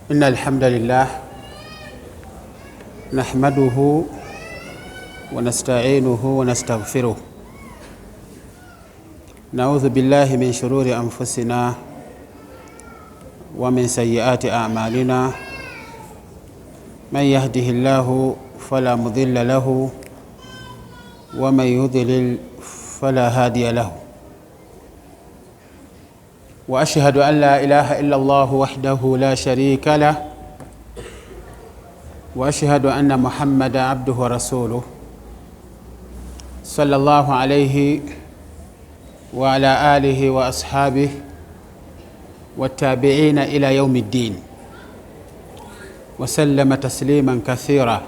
إن الحمد لله نحمده ونستعينه ونستغفره نعوذ بالله من شرور أنفسنا ومن سيئات أعمالنا من يهده الله فلا مضل له ومن يضلل فلا هادي له وأشهد أن لا إله إلا الله وحده لا شريك له وأشهد أن محمدا عبده ورسوله صلى الله عليه وعلى آله وأصحابه والتابعين إلى يوم الدين وسلم تسليما كثيرا.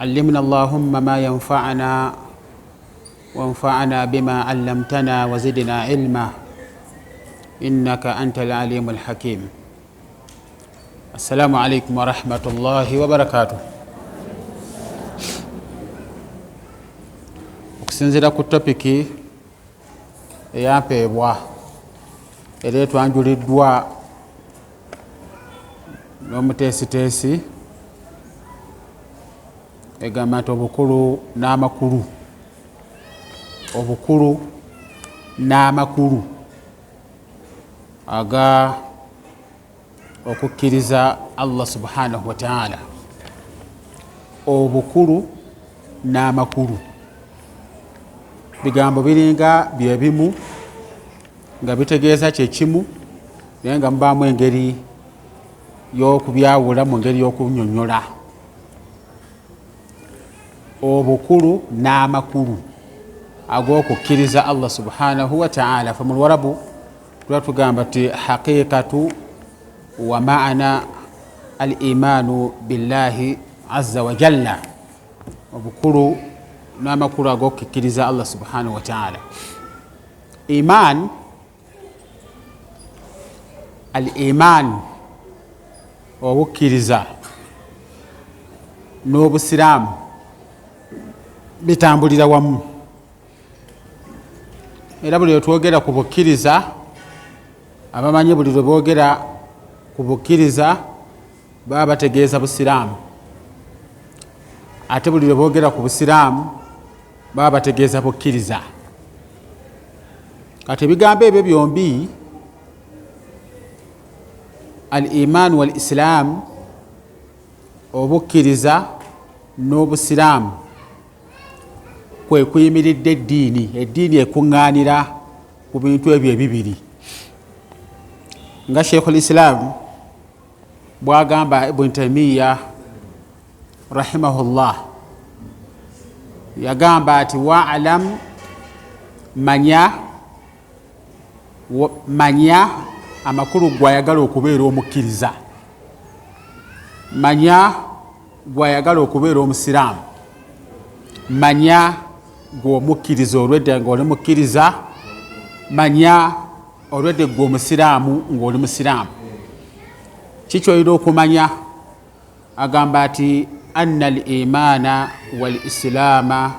علمنا اللهم ما ينفعنا وانفعنا بما علمتنا وزدنا علما إنك أنت العليم الحكيم. السلام عليكم ورحمة الله وبركاته. okusinziira ku topiki eyampeebwa era etwanjuliddwa n'omuteesiteesi egamba nti obukulu n'amakulu aga okukkiriza Allah subhanahu wa ta'ala. Obukulu n'amakulu bigambo biringa byebimu nga bitegeeza kyekimu naye nga mubaamu engeri y'okubyawula mu ngeri y'okunyonnyola. Obukulu n'amakulu ag'okukkiriza Allah subhanahu wa ta'ala. Fa mu Luwarabu tuba tugamba ti haqiqatu wa maana al-imanu billahi azza wa jalla. Obukulu n'amakulu ag'okukkiriza Allah subhanahu wa ta'ala. Iman, al-iman obukkiriza n'obusiraamu bitambulira wamu era buli lwe twogera ku bukkiriza abamanyi buli lwe boogera ku bukkiriza baba bategeeza busiraamu ate buli lwe boogera ku busiraamu baba bategeeza bukkiriza. Kati ebigambo ebyo byombi al-iman wal islam obukkiriza n'obusiraamu kwe kuyimiridde eddiini ekuŋŋaanira ku bintu ebyo ebibiri nga Sheikhul Islam bwagamba Ibn Taymiyyah rahimahullah yagamba ati wa'lam manya amakulu gwayagala okubeera omukkiriza, manya gwayagala okubeera omusiraamu, manya gw'omukkiriza olwedde ng'oli mukkiriza, manya olwedde gw'omusiraamu ng'oli musiraamu. Kikyoyina okumanya agamba ati anna al-imaana wal islaama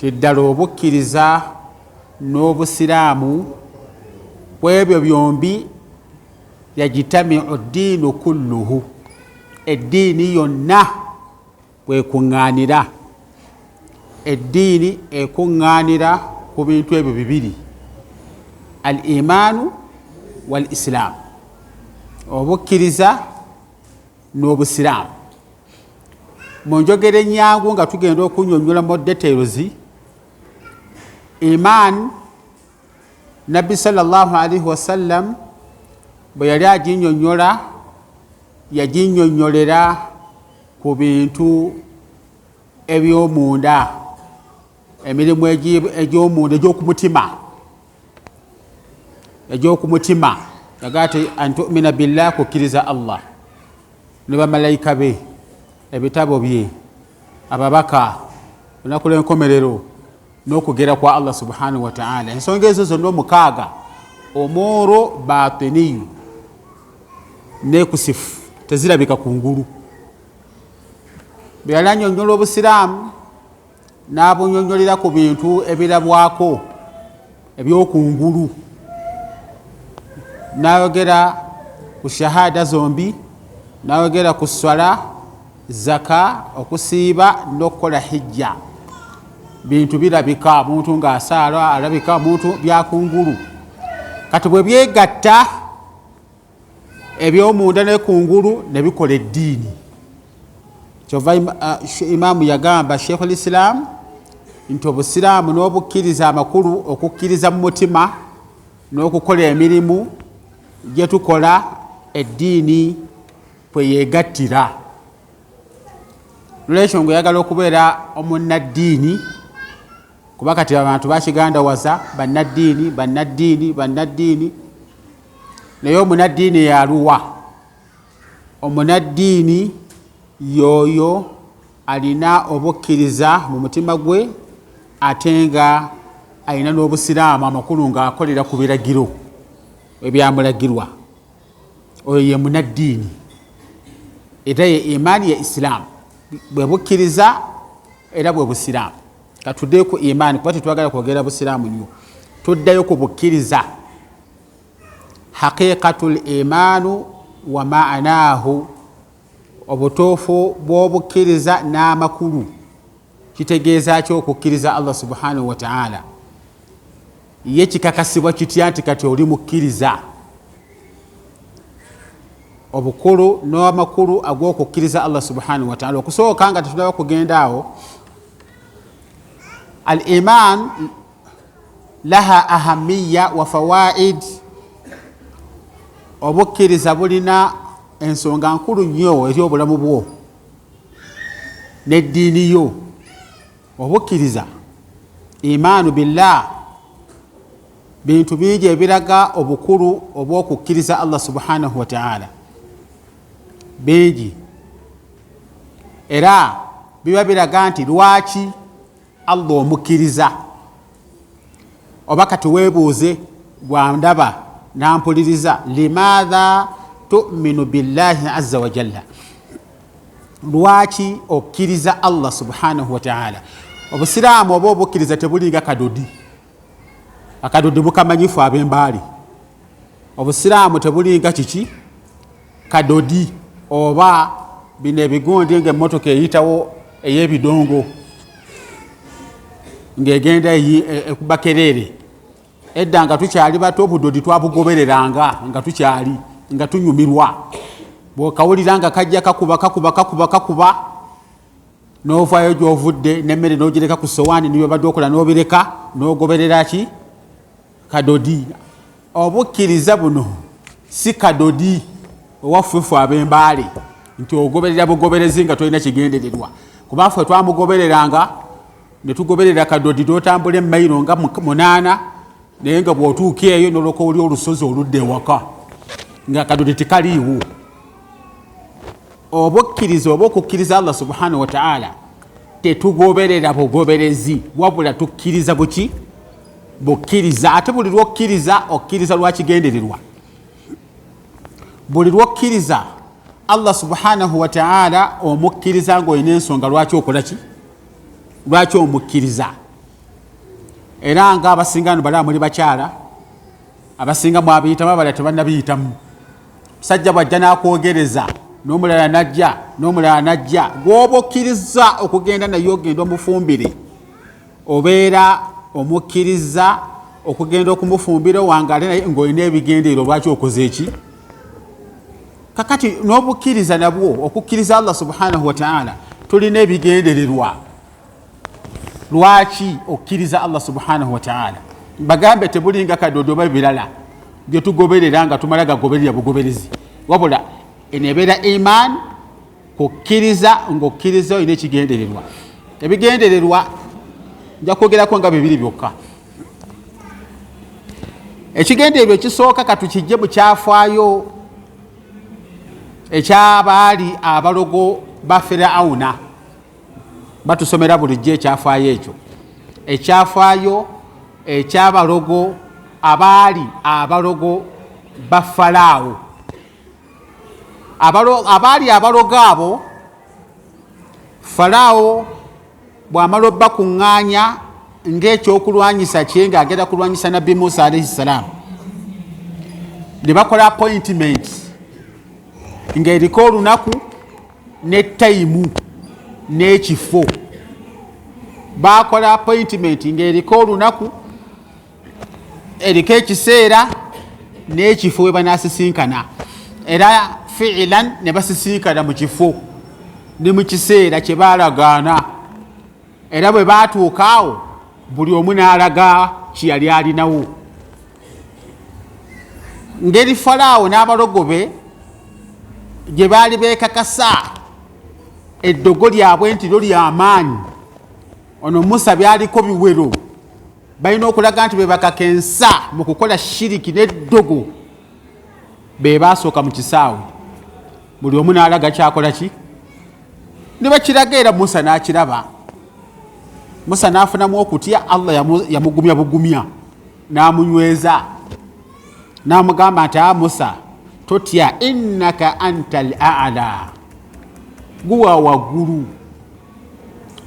tiddala obukkiriza n'obusiraamu kwebyo byombi yajitamiu ddiinu kulluhu, eddiini yonna kwekuŋŋaanira, eddiini ekuŋŋaanira ku bintu ebyo bibiri al-imaanu wal islaamu, obukkiriza n'obusiraamu. Mu njogera ennyangu nga tugenda okunnyonnyola mu details, iman Nabbi sallallahu alaihi wasallam bwe yali aginnyonnyola yaginnyonnyolera ku bintu eby'omunda, emirimu egy'omunda egy'okumutima yagaa ti antumina billah, kukkiriza Allah ne bamalayika be, ebitabo bye, ababaka, olunaku lw'enkomerero n'okugera kwa Allah subhanahu wa ta'ala. Ensonga ezo zonna omukaaga omuro batiniyu nekusifu tezirabika kungulu. Bwe yali annyonnyola obusiraamu n'abunnyonnyolera ku bintu ebirabwako ebyokungulu, n'ayogera ku shahada zombi, n'ayogera ku swala, zaka, okusiiba n'okukola hijja. Bintu birabika muntu ng'asaala, alabika muntu byakungulu. Kati bwe byegatta eby'omunda ne kungulu ne bikola eddiini. Kyova imaamu yagamba Sheikhul Islam nti obusiraamu n'obukkiriza amakulu, okukkiriza mu mutima n'okukola emirimu gye tukola, eddiini kwe yeegattira. Lwekyo ng'oyagala okubeera omunnaddiini, kuba kati abantu bakigandawaza bannaddiini, naye omunnaddiini yaluwa? Omunnaddiini yoyo alina obukkiriza mu mutima gwe, ate nga alina n'obusiraamu amakulu ng'akolera ku biragiro ebyamulagirwa. Oyo ye munnaddiini, era ye imaani ya Isiraamu, bwe bukkiriza era bwe busiraamu. Katuddeyo ku imaani kuba tetwagala kwogera busiraamu nnyo, tuddayo ku bukkiriza. Haqiqatul imaanu wa maanaahu, obutuufu bw'obukkiriza n'amakulu. Kitegeeza ki okukkiriza Allah subhanahu wa ta'ala? Ye kikakasibwa kitya nti kati oli mukkiriza? Obukulu n'amakulu ag'okukkiriza Allah subhanahu wa ta'ala. Okusooka nga tetunaba kugenda awo, al iman laha ahamiya wa fawaid. Obukkiriza bulina ensonga nkulu nnyo eri obulamu bwo n'eddiini yo. Obukkiriza, imaanu billah, bintu bingi ebiraga obukulu obw'okukkiriza Allah subhanahu wa ta'ala, bingi. Era biba biraga nti lwaki Allah omukkiriza. Oba kati weebuuze, gwandaba nampuliriza, limaadha tu'minu billahi azza wa jalla, lwaki okkiriza Allah subhanahu wa ta'ala? Obusiraamu oba obukkiriza tebulinga kadodi. Akadodi bukamanyifu ab'embaali. Obusiraamu tebulinga kiki? Kadodi oba bino ebigundi ng'emmotoka eyitawo ey'ebidongo ng'egenda ekuba kerere. Edda nga tukyali bato obudodi twabugobereranga nga tukyali nga tunyumirwa. Bw'okawulira nga kajja kakuba n'ovaayo gy'ovudde n'emmere n'ogireka ku sowaani niyo badde okola n'obireka n'ogoberera ki? Kadodi. Obukkiriza buno si kadodi owaffe ab'embaale nti ogoberera bugoberezi nga tolina kigendererwa. Kuba ffe twamugobereranga ne tugoberera kadodi n'otambula emmayiro nga 8, naye nga bw'otuuka eyo n'olwoka oli olusozi oludda ewaka nga kadodi tekaliiwo. Obukkiriza oba okukkiriza Allah subhanahu wa ta'ala tetugoberera bugoberezi, wabula tukkiriza buki? Bukkiriza. Ate buli lw'okkiriza okkiriza lwakigendererwa. Buli lw'okkiriza Allah subhanahu wa ta'ala omukkiriza ng'olina ensonga lwaki okola ki? Lwaki omukkiriza. Era nga abasinga no balaba muli bakyala, abasinga mwabiyitamu, abalala tebannabiyitamu. Musajja bw'ajja n'akwogereza, n'omulala najja, gw'oba okkiriza okugenda naye ogenda omufumbire, obeera omukkiriza okugenda okumufumbira wangaale naye ng'olina ebigendererwa lwaki okoze eki? Kakati n'obukkiriza nabwo, okukkiriza Allah subhanahu wa ta'ala, tulina ebigendererwa lwaki okkiriza Allah subhanahu wa ta'ala. Bagambe tebulinga kadodo oba birala bye tugoberera nga tumala gagoberera bugoberezi, wabula enebeera iman kukkiriza ng'okkiriza olina ekigendererwa. Ebigendererwa nja kwogerako nga bibiri byokka. Ekigendererwa ekisooka katukijje mu kyafaayo ekyabaali abalogo ba Firawuna. Batusomera bulijjo ekyafaayo ekyo. Ekyafaayo ekyabalogo abaali abalogo ba Falaawo. Abaali abalogo abo, Falaawo bw'amala obbakuŋŋaanya ng'ekyokulwanyisa kye ng'agenda kulwanyisa Nabbi Musa alayhi salaam, ne bakola appointment ng'eriko olunaku ne tayimu n'ekifo. Bakola appointment ng'eriko olunaku, eriko ekiseera n'ekifo we banaasisinkana, era fiilan ne basisinkana mu kifo ne mu kiseera kye baalagaana, era bwe baatuuka awo buli omu n'alaga kiyali alinawo. Ngeri Falaawo n'abalogobe gye baali beekakasa eddogo lyabwe nti lyo ly'amaanyi, ono Musa byaliko biwero, balina okulaga nti be bakakensa mu kukola shiriki n'eddogo, be baasooka mu kisaawe. Buli omu n'alaga kyakola ki, ne bakiraga, era Musa n'akiraba. Musa n'afunamu okutya, Allah yamugumya bugumya n'amunyweza, n'amugamba nti Musa totya, innaka antal a'la, guwa waggulu,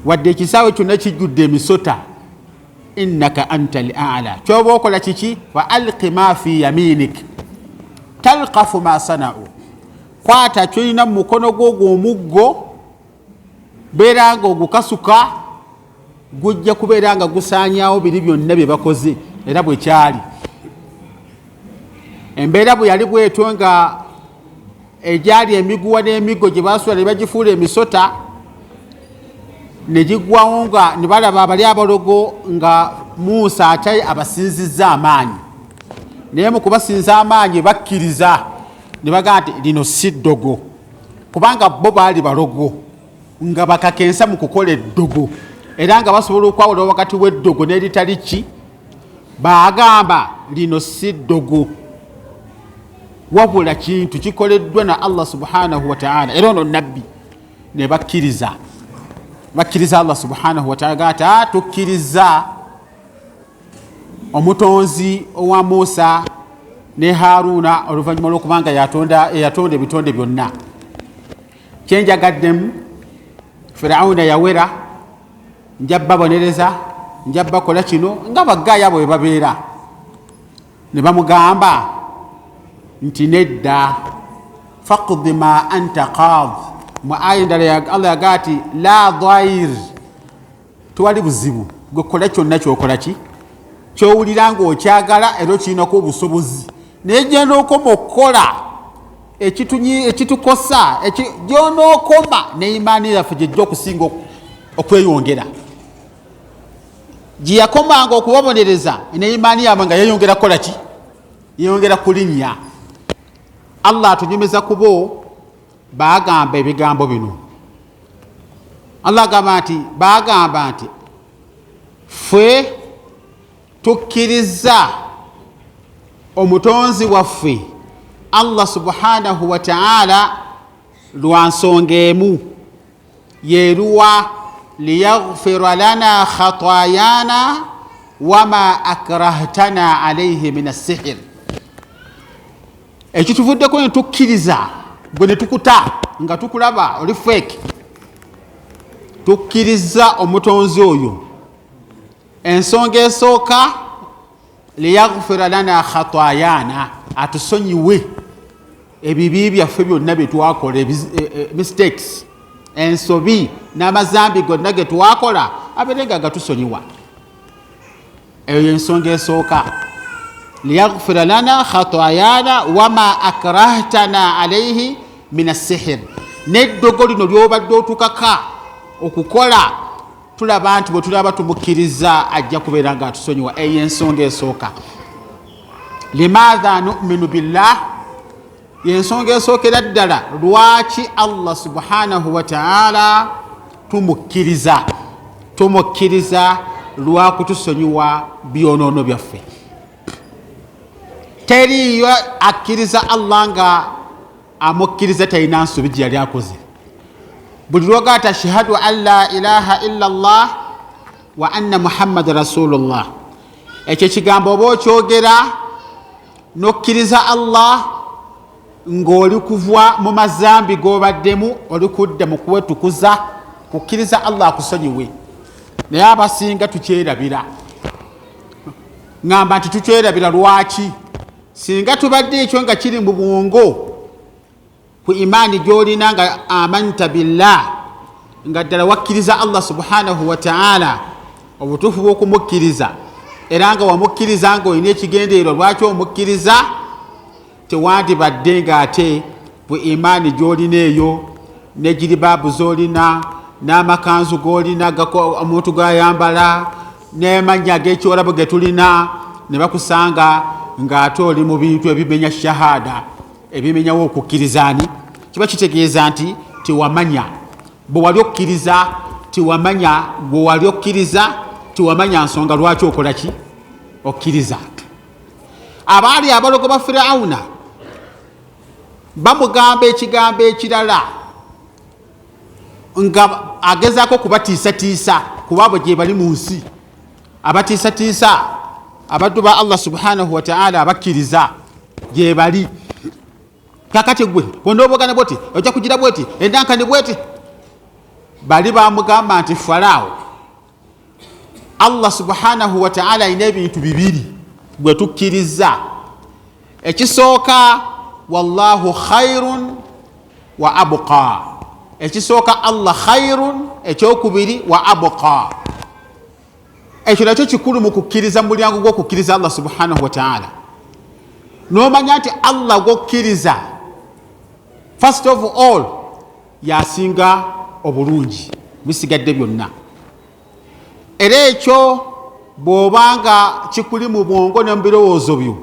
wadde ekisaawe kyonna kijjudde emisota, innaka antal a'la. Kyoba okola kiki? Wa alqi ma fi yaminik talqafu ma sana'u, kwata kyolina mu mukono gwo gw'omuggo, beera nga ogukasuka, gujja kubeera nga gusaanyaawo biri byonna bye bakoze. Era bwe kyali embeera bwe yali bwetyo, nga egyali emiguwa n'emiggo gye baasula ne bagifuula emisota, ne giggwawo, nga ne balaba abali abalogo nga Musa ate abasinzizza amaanyi, naye mu kubasinza amaanyi bakkiriza, ne bagamba nti lino si ddogo, kubanga bo baali balogo nga bakakensa mu kukola eddogo, era nga basobola okwawula wakati w'eddogo n'eritali ki. Baagamba lino si ddogo, wabula kintu kikoleddwa na Allah subhanahu wa ta'ala, era ono nabbi. Ne bakkiriza Allah subhanahu wa ta'ala, gata tukkiriza omutonzi owa Musa ne Haruna oluvannyuma lw'okubanga yatonda ebitonde byonna. Kyenjagaddemu, Firawuna yawera, njabba bonereza, njabba kola kino, nga baggaaya bwe babeera. Ne bamugamba nti nedda, faqdi ma anta qaad. Mu aya endala Allah yagaa ti la dhair, tewali buzibu, gwe kola kyonna kyokola ki, kyowulira ng'okyagala era okirinako obusobozi, naye gy'onookoma okukola ekitukosa, gy'onookoma ne imaani yaffe gyejja okusinga okweyongera. Gye yakomanga okubabonereza ne imaani yaabwe nga yeyongera kukola ki, yeyongera kulinnya. Allah atunyumiza ku bo baagamba ebigambo bino. Allah bagamba nti ffe tukkiriza omutonzi waffe Allah subhanahu wa ta'ala lwa nsonga emu, yeruwa liyaghfira lana khatayana wama akrahtana alayhi min as-sihr. Ekituvuddeko ne tukkiriza, gwe ne tukuta nga tukulaba oli fake, tukkiriza omutonzi oyo. Ensonga esooka liyaghfira lana khatayana, atusonyiwe ebibi byaffe byonna bye twakola, mistakes, ensobi n'amazambi gonna ge twakola, abeere nga gatusonyiwa. Eyo y'ensonga esooka. Liyaghfira lana khatayana wama akrahtana alayhi min as-sihr. N'eddogo lino ly'obadde otukaka okukola, tulaba nti bwe tulaba tumukkiriza ajja kubeera nga atusonyiwa. Eyo ensonga esooka. Limaadha nu'minu billah, yensonga esookera ddala lwaki Allah subhanahu wa ta'ala tumukkiriza lwa kutusonyiwa byonoono byaffe. Teriyo akkiriza Allah nga amukkiriza talina nsobi gye yali akoze. Buli lwogata ashhadu an la ilaha illa Allah wa anna Muhammad rasulullah, ekyo kigambo oba okyogera n'okkiriza Allah ng'oli kuva mu mazambi g'obaddemu, oli kudda mu kuwetukuza, kukkiriza Allah akusonyiwe. Naye abasinga tukyerabira. Ngamba nti tukyerabira lwaki? Singa tubadde ekyo nga kiri mu bwongo, ku imaani gy'olina nga amanta billah nga ddala wakkiriza Allah subhanahu wa ta'ala obutuufu bw'okumukkiriza era nga wamukkiriza ng'olina ekigendeerwa lwaki omukkiriza tewandibadde ng'ate ku imaani gy'olina eyo ne jiribaabu z'olina n'amakanzu g'olina omuntu g'ayambala n'amannya ag'ekyolabu ge tulina ne bakusanga ng'ate oli mu bintu ebimenya shahada ebimenyawo okukkirizaani kiba kitegeeza nti tewamanya bwe wali okkiriza tewamanya bwe wali okkiriza tewamanya nsonga lwaki okola ki okkiriza. Abaali abalogo ba Firawuna bamugamba ekigambo ekirala nga agezaako kubatiisatiisa kubaabo gye bali mu nsi abatiisatiisa abaddu ba Allah subhanahu wa ta'ala abakkiriza gye bali. Kakati gwe bw'onoobogana bwoti ojja kugira bweti endankani bweti bali bamugamba nti Farao Allah subhanahu wa ta'ala alina ebintu bibiri bwe tukkiriza. Ekisooka wallahu khairun wa abqa, ekisooka Allah khairun, ekyokubiri wa abqa. Ekyo nakyo kikulu mu kukkiriza mu mulyango gw'okukkiriza Allah subhanahu wa ta'ala. N'omanya nti Allah gw'okkiriza first of all yasinga obulungi bisigadde byonna, era ekyo bw'obanga kikuli mu bwongo ne mu birowoozo byo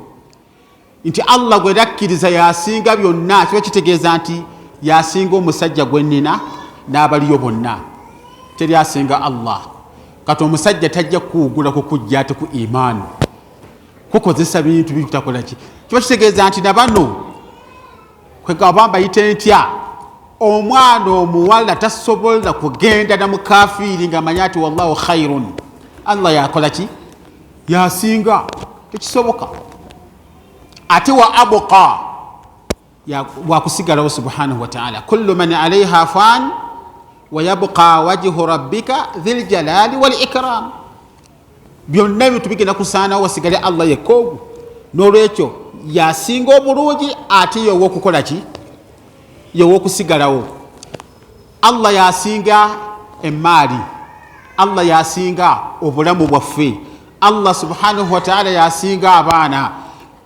nti Allah gwe dakkiriza yasinga byonna, kiba kitegeeza nti yasinga omusajja gwe nnina n'abaliyo bonna, teri asinga Allah. Kati omusajja tajja kuwugula kukujja ate ku imaani kukozesa bintu bitakola ki, kiba kitegeeza nti nabano kwegaba bayite ntya omwana omuwala tasobola kugenda na mukafiiri ng'amanya ati wallahu khairun, Allah yakola ki yasinga, tekisoboka. Ate wa abqa wakusigalawo subhanahu wa ta'ala, kullu man alayha fan wa yabqa wajhu rabbika dhil jalali wal ikram. Byonna ebintu bigenda kusaanawo wasigale Allah yekoogu, n'olwekyo yasinga obulungi ate yowo okukola ki yowo okusigalawo. Allah yasinga emaali, Allah yasinga obulamu bwaffe, Allah subhanahu wa ta'ala yasinga abaana,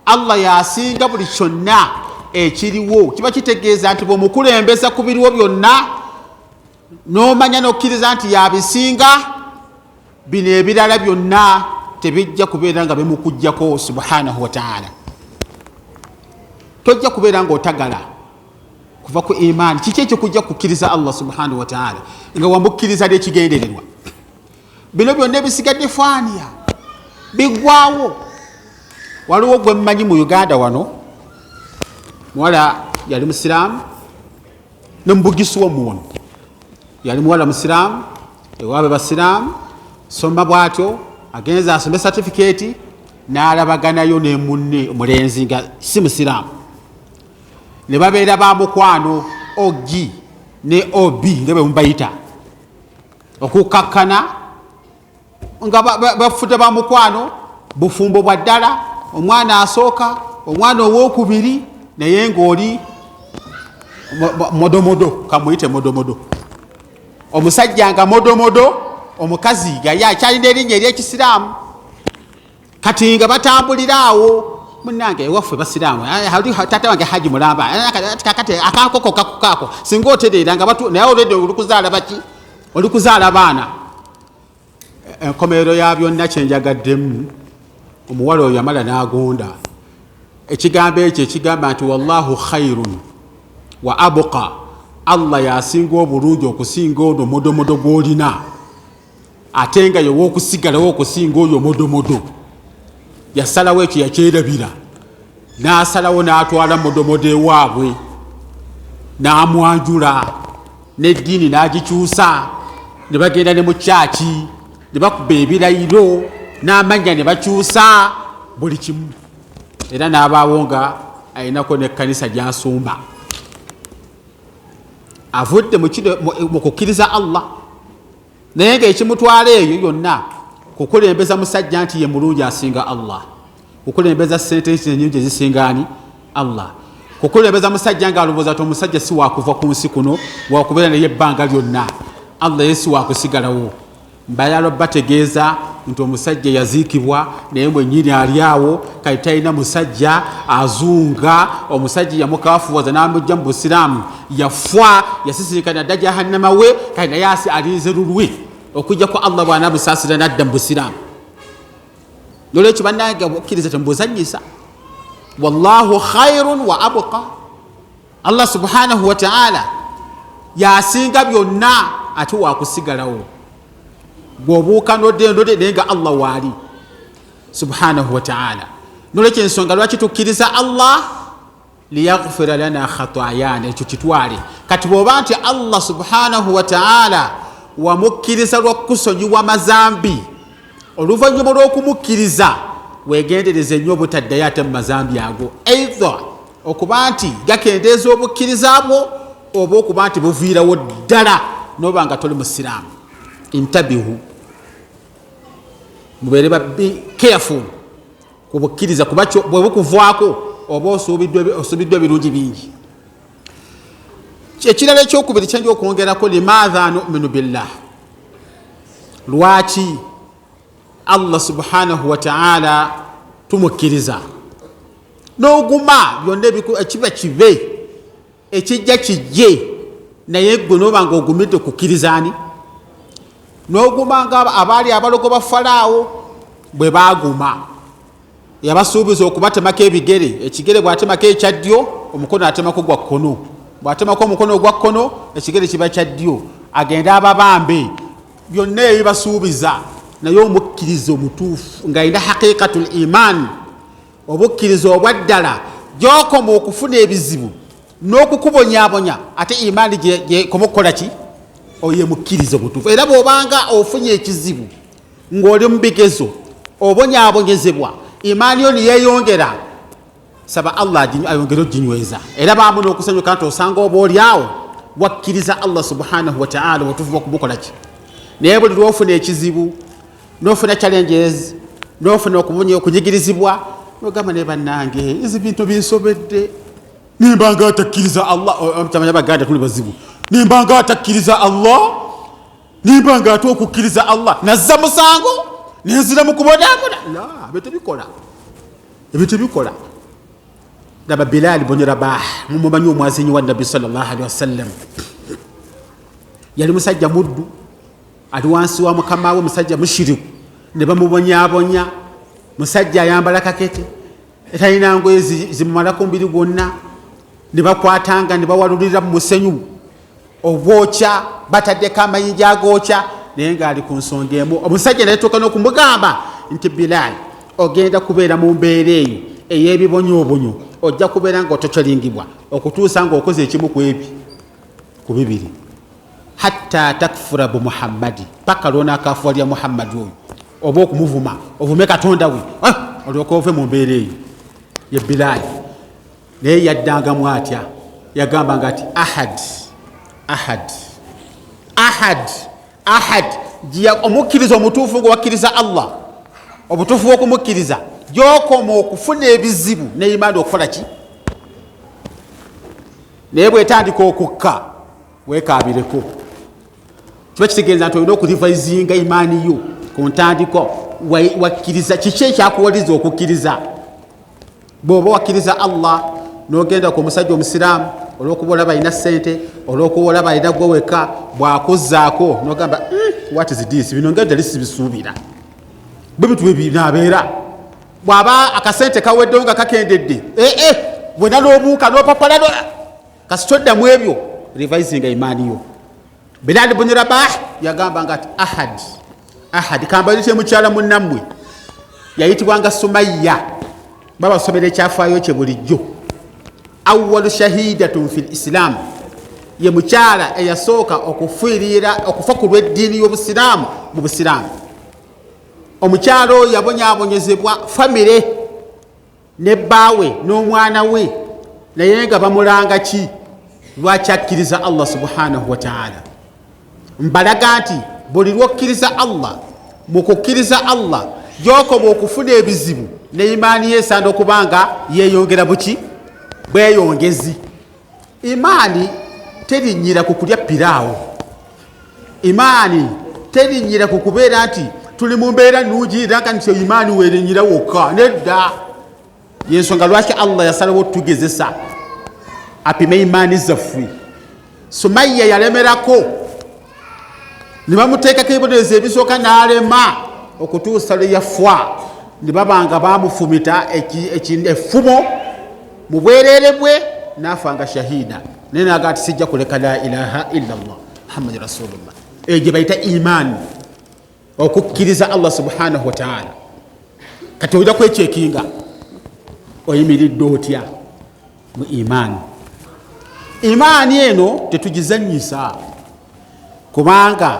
Allah yasinga buli kyonna ekiriwo. Kiba kitegeeza nti bw'omukulembeza ku biriwo byonna n'omanya n'okkiriza nti yabisinga, bino ebirala byonna tebijja kubeera nga bimukujjako subhanahu wa ta'ala. Tojja kubeera ng'otagala kuva ku imaani. Kiki ekyo kujja kukkiriza Allah subhanahu wa ta'ala nga wamukkiriza n'ekigendererwa? Bino byonna ebisigadde faaniya biggwaawo. Waliwo gwe mmanyi mu Uganda wano, muwala yali musiraamu n'omubugisi w'omuwono, yali muwala musiraamu ewaabe basiraamu, soma bw'atyo agenza asome certificate n'alabaganayo ne munne omulenzi nga si musiraamu, ne babeera ba mukwano OG ne OB nga bwe mubayita, okukakkana nga bafudde ba mukwano bufumbo bwa ddala. Omwana asooka, omwana owookubiri naye ng'oli modomodo, kamuyite modomodo, omusajja nga modomodo, omukazi nga akyalina erinnya ery'ekisiraamu. Kati nga batambulira awo, munnange ewaffe basiraamu, taata wange Haji Mulamba, kakati akaakoko kakukaako singa otereera nga naye olwedde oli kuzaala baki, oli kuzaala baana. Enkomerero ya byonna kyenjagaddemu, omuwala oyo yamala n'agonda. Ekigambo ekyo ekigamba nti wallahu khairun wa abqa, Allah yasinga obulungi okusinga ono modomodo gw'olina, ate nga yowo okusigalawo okusinga oyo modomodo. Yasalawo ekyo yakyerabira, n'asalawo n'atwala modomodo ewaabwe, n'amwanjula, n'eddiini n'agikyusa, ne bagenda ne mu kyaki, ne bakuba ebirayiro, n'amanya ne bakyusa buli kimu, era n'abaawo nga alinako n'ekkanisa gy'asumba. Avudde mu kukkiriza Allah, naye ng'ekimutwala eyo yonna kukulembeza musajja nti ye mulungi asinga Allah, kukulembeza sente ennyingi ezisinga ani Allah. kukulembeza musajja ng'alowooza ti omusajja si wakuva ku nsi kuno wakubeera naye ebbanga lyonna. Allah ye si wakusigalawo. Mbayalo bategeeza nti omusajja yaziikibwa naye mwennyini ali awo kati talina musajja azunga. Omusajja yamukaafuwaza n'amujja mu busiraamu yafa yasisinkana dda jahannama we kati naye asi alinze lulwe okujja ku Allah bw'anaamusaasira n'adda mu busiraamu. Nolwekyo bannange okkiriza tembuzannyisa. Wallahu khairun wa abqa. Allah subhanahu wa ta'ala yasinga byonna ate wakusigalawo. Bw'obuuka n'odde naye nga Allah waali subhanahu wa ta'ala. Nolwekyo ensonga lwaki tukkiriza Allah liyaghfira lana khatayana, ekyo kitwale. Kati bw'oba nti Allah subhanahu wa ta'ala wamukkiriza lw'okusonyiwa mazambi, oluvannyuma lw'okumukkiriza weegendereze nnyo obutaddayo ate mu mazambi ago, either okuba nti gakendeeza obukkiriza bwo oba okuba nti buviirawo ddala n'oba nga toli musiraamu. Intabihu, mubeere be careful ku bukkiriza kuba bwe bukuvaako oba osuubiddwa ebirungi bingi. Ekirala ekyokubiri kyenja okwongerako, limaadha nu'minu billah, lwaki Allah subhanahu wa ta'ala tumukkiriza n'oguma byonna ekiba kibe ekijja kijje naye gwe n'oba nga ogumidde kukkirizaani, n'oguma nga abaali abalogo ba Falaawo bwe baaguma yabasuubiza okubatemako ebigere. Ekigere bw'atemako ekya ddyo omukono atemako gwa kkono, bw'atemako omukono ogwa kkono ekigere kiba kya ddyo, agende ababambe. Byonna ebibasuubiza naye omukkiriza omutuufu ng'alina haqiqatul iman, obukkiriza obwaddala gy'okoma okufuna ebizibu n'okukubonyaabonya ate imaani gyekoma okukola ki? Oye mukkiriza omutuufu. Era bw'obanga ofunye ekizibu ng'oli mu bigezo obonyaabonyezebwa, imaani yo niyeeyongera, saba Allah ayongere oginyweza. Era baamu n'okusanyuka nti osanga oba oli awo wakkiriza Allah subhanahu wa ta'ala obutuufu bw'okumukola ki. Naye buli lw'ofuna ekizibu n'ofuna challenges n'ofuna okunyigirizibwa n'ogamba ne bannange ezi bintu binsobedde, nimba nga atakkiriza Allah. Tamanya baganda tuli bazibu, nimba nga atakkiriza Allah, nimba nga ate okukkiriza Allah nazza musango nenzira mu kubonabona. La, ebyo tebikola. Daba Bilal ibn Rabah mumumanyi omwazinyi wa Nabbi sallallahu alaihi wasallam, yali musajja muddu ali wansi wa mukama we, musajja mushiriku, ne bamubonyaabonya. Musajja ayambala kakete talina ngoye zimumalako omubiri gwonna, ne bakwatanga ne bawalulira mu musenyu obwokya, bataddeko amayinja agookya, naye ng'ali ku nsonga emu. Omusajja naye tuuka n'okumugamba nti Bilal, ogenda kubeera mu mbeera eyo ey'ebibonyoobonyo, ojja kubeera ng'otocolingibwa okutuusa ng'okoze ekimu ku bibiri, hatta takfura bu Muhammadi, paka lw'onaakafuwa lya Muhammadi oyo, oba okumuvuma ovume Katonda we olyoka ove mu mbeera eyo. Ye Bilal naye yaddangamu atya, yagambanga ati ahad ahad ahad ahad. Omukkiriza omutuufu ng'owakkiriza Allah, obutuufu bw'okumukkiriza gy'okoma okufuna ebizibu ne imaani okukola ki. Naye bw'etandika okukka weekaabireko, kiba kitegeeza nti olina okurivayizinga imaani yo ku ntandiko. Wakkiriza kiki ekyakuwaliza okukkiriza? Bw'oba wakkiriza Allah n'ogenda ku musajja omusiraamu olw'okuba olaba alina ssente, olw'okuba olaba alina gwe weka, bw'akuzzaako n'ogamba what is this, bino nga ddali sibisuubira, bwe bitu binaabeera. Bw'aba akasente kaweddewo nga kakendedde, bwena n'obuuka n'opapala kasi toddamu ebyo, revisinga imaani yo. Bilal ibn Rabah yagambanga ati ahad ahad. Kambalite mukyala munnammwe yayitibwanga Sumayya, babasomera ekyafaayo kye bulijjo. Awwalu shahidatun fil Islam, ye mukyala eyasooka okufiirira okufa ku lw'eddiini y'Obusiraamu mu Busiraamu. Omukyala oyo yabonyaabonyezebwa famire ne bbaawe n'omwana we, naye nga bamulanga ki? Lwaki akkiriza Allah subhanahu wa ta'ala. Mbalaga nti buli lw'okkiriza Allah, mu kukkiriza Allah gy'okoma okufuna ebizibu ne imaani ye esaana okuba nga yeeyongera buki? bweyongezi. Imaani terinyira ku kulya piraawo. Imaani terinyira ku kubeera nti tuli mu mbeera nnungi era nti imaani weerinyira wokka. Nedda. Yensonga lwaki Allah yasalawo tugezesa apime imaani zaffe. Sumayya yalemerako ne bamuteekako ebibonerezo ebisooka n'alema okutuusa lwe yafa. Ne babanga bamufumita effumo mu bwereere bwe n'afa nga shahida. Naye naga ati sijja kuleka la ilaha illallah muhammadi rasulullah. Eyo gye bayita imaani, okukkiriza Allah subhanahu wa ta'ala. Kati ojja kwekyekinga oyimiridde otya mu imaani. Imaani eno tetugizanyisa kubanga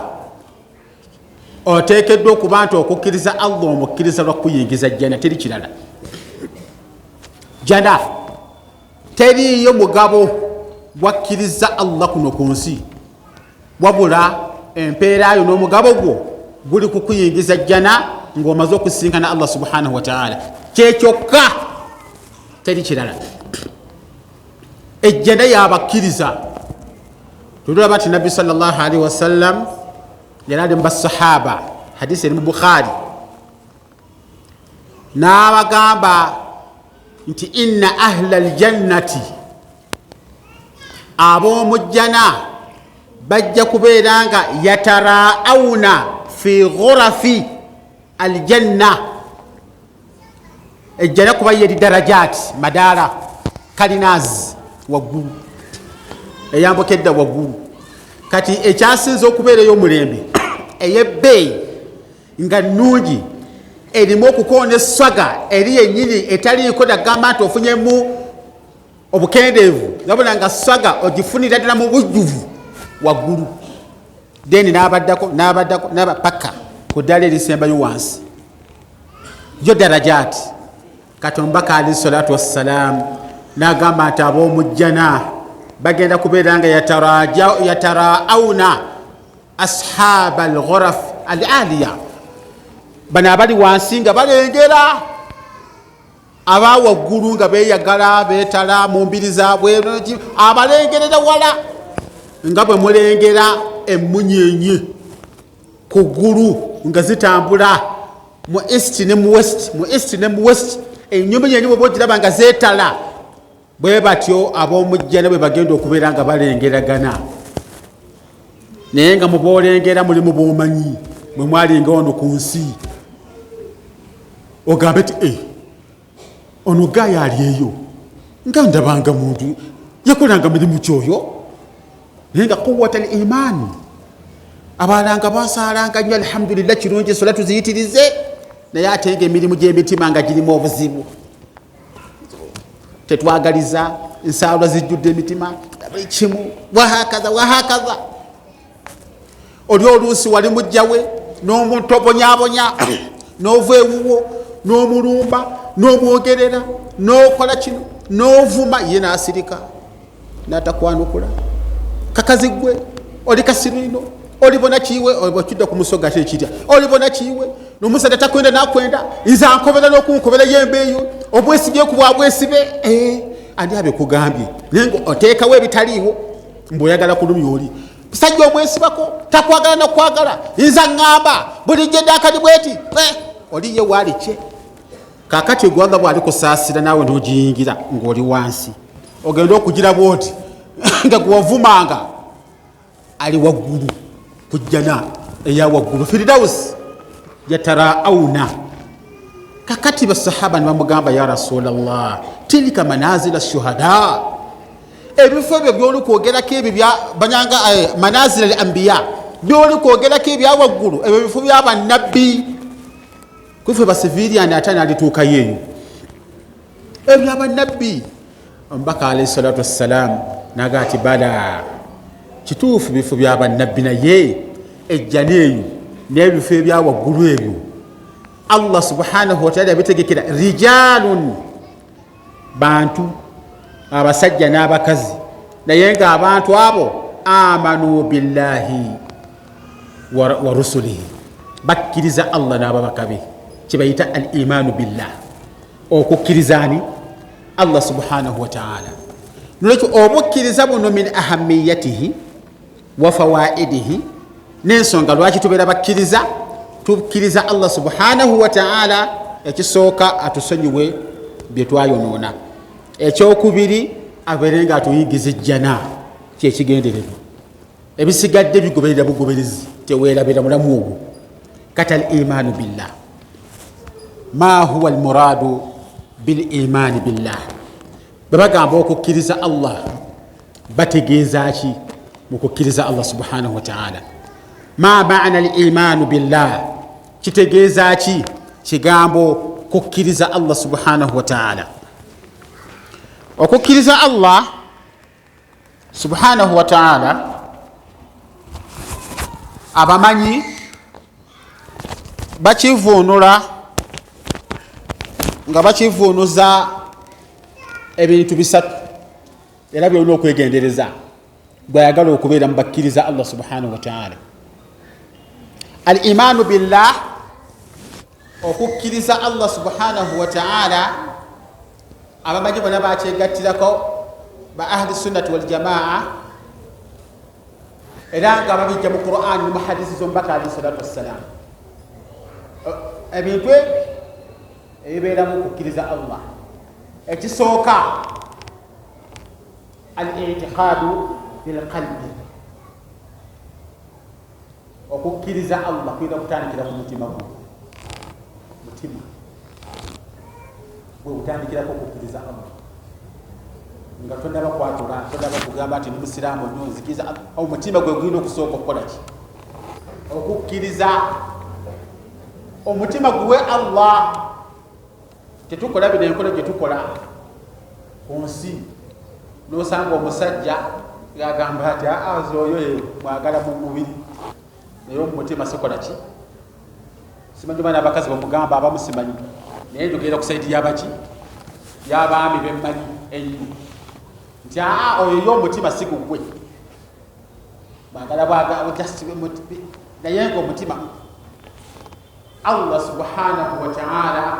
oteekeddwa okuba nti okukkiriza Allah omukkiriza lwa kuyingiza jjana, teri kirala. Jana teriyo mugabo gwakkiriza Allah kuno ku nsi, wabula empeera yo n'omugabo gwo guli kukuyingiza jjana ng'omaze okusinkana Allah subhanahu wa ta'ala. Kyekyokka, teri kirala. Ejjana yabakkiriza. Tulaba nti Nabbi sallallahu alaihi wasallam yali ali mu basahaba, hadisi eri mu Bukhari, n'abagamba nti inna ahla aljannati, ab'omu jjana bajja kubeera nga yataraawuna fi ghurafi aljanna. Ejjana kuba yeri darajaati, madaala, kalinazi waggulu, eyambokedda waggulu. Kati ekyasinza okubeera ey'omulembe ey'ebbeeyi nga nnungi, erimu okukoona esswaga eri yennyini etaliiko nagamba nti ofunyemu obukendeevu, nabula nga swaga ogifunira ddala mu bujjuvu waggulu. Deni n'abaddako paka ku ddala erisembayo wansi, yo darajaati. Kati omubaka alayhi salatu wassalamu n'agamba nti ab'omu jjana bagenda kubeera nga yataraawuna ashaba alghuraf alaliya. Bano abali wansi nga balengera aba waggulu nga beeyagala beetala mu mbiri zaabwe, abalengerera wala nga bwe mulengera emmunyenye ku ggulu nga zitambula mu east ne mu west. Ennyumba yenyi bwe bogiraba nga zeetala, bwe batyo ab'omu jjana bwe bagenda okubeera nga balengeragana. Naye nga mu boolengera mulimu bw'omanyi bwe mwalinga wano ku nsi, ogambe ti ono gaaya ali eyo nga ndabanga muntu yakolanga mirimu kyoyo. Naye nga quwwata al imaani, abalanga basaalanga nnyo alhamdulillah, kirungi sola tuziyitirize, naye ate nga emirimu gy'emitima nga girimu obuzibu. Tetwagaliza, ensaalwa zijjudde emitima, buli kimu wahakaza. Oli oluusi wali mujjawe n'omutobonyabonya n'ova ewuwo n'omulumba n'omwogerera n'okola kino n'ovuma, ye n'asirika n'atakwanukula. Kakazi gwe oli kasirino, olibona kiwe, okidda ku musoga ate ekitya, olibona kiwe n'omusajja takwenda n'akwenda, nze ankobera n'okunkobera yembe eyo, obwesibye ku bwabwesibe. Andi abekugambye naye oteekawo ebitaliiwo mbw'oyagala kulumya oli musajja omwesibako, takwagala nokwagala, nze aŋŋamba bulijjo eddakali bweti, oli ye waali kye. Kaakati eggwanga bw'ali kusaasira naawe n'ogiyingira ng'oli wansi, ogenda okugira bwoti nga gwovumanga ali waggulu ku jjana eya waggulu, firidausi yataraawuna. Kakati basahaba ne bamugamba ya rasulallah, tilika manazila shuhada, ebifo ebyo byoli kwogerako ebyo banyanga manazila al anbiya, byoli kwogerako ebya waggulu, ebyo bifo by'abannabbi. Kufe basiviliani ate n'alituukayo eyo eby'abannabbi. Omubaka alayhi salatu wassalamu naga ati bala, kituufu bifo by'abannabbi, naye ejjana eyo n'ebifo ebya waggulu ebyo Allah subhanahu wa ta'ala yabitegekera rijalun, bantu abasajja n'abakazi, naye nga abantu abo amanu billahi wa rusulihi, bakkiriza Allah n'ababaka be, kibayita al imaanu billah. Okukkirizani Allah subhanahu wa ta'ala. Nolwekyo obukkiriza buno min ahamiyatihi wa fawaidihi, n'ensonga lwaki tubeera bakkiriza, tukkiriza Allah subhanahu wa ta'ala. Ekisooka atusonyiwe bye twayonoona, ekyokubiri abeere nga atuyigiza ejjana, kyekigendererwa, ebisigadde bigoberera bugoberezi, teweerabira mulamu ogwo. Kata al imaanu billah, ma huwa al muraadu bil imaani billah. Bwe bagamba okukkiriza Allah bategeeza ki mu kukkiriza Allah subhanahu wa ta'ala? Ma maana al imaanu billah, kitegeeza ki kigambo kukkiriza Allah subhanahu wa ta'ala? Okukkiriza Allah subhanahu wa ta'ala abamanyi bakivuunula nga bakivuunuza ebintu bisatu era byolina okwegendereza bwayagala okubeera mubakkiriza Allah subhanahu wa ta'ala. Al imaanu billah, okukkiriza Allah subhanahu wa ta'ala abamanyi bona bakyegattirako ba ahli sunnati wal jamaa era nga babijja mu Qur'an ne mu hadisi z'omubaka alayhi salatu wassalam. Ebintu ebibeera mu kukkiriza Allah, ekisooka al-i'tiqaadu bil qalbi, okukkiriza Allah kuyinza kutandikira ku mutima gwo. Mutima gwe gutandikirako okukkiriza Allah, nga tondaba kwatula, tondaba kugamba nti musiraamu nnyo nzikiriza Allah. Omutima gwe gulina okusooka okukola ki? Okukkiriza. Omutima guwe Allah. Tetukola bino enkola gye tukola ku nsi, n'osanga omusajja ng'agamba ati azi oyo mwagala mu mubiri, naye omutima sikola ki? Simanyi baana abakazi bamugamba, abamu simanyi, naye njogera ku saidi y'abaki, y'abaami bemmanyi ennyo nti oyo y'omutima si gugwe, mwagala naye ng'omutima Allah subhanahu wa ta'ala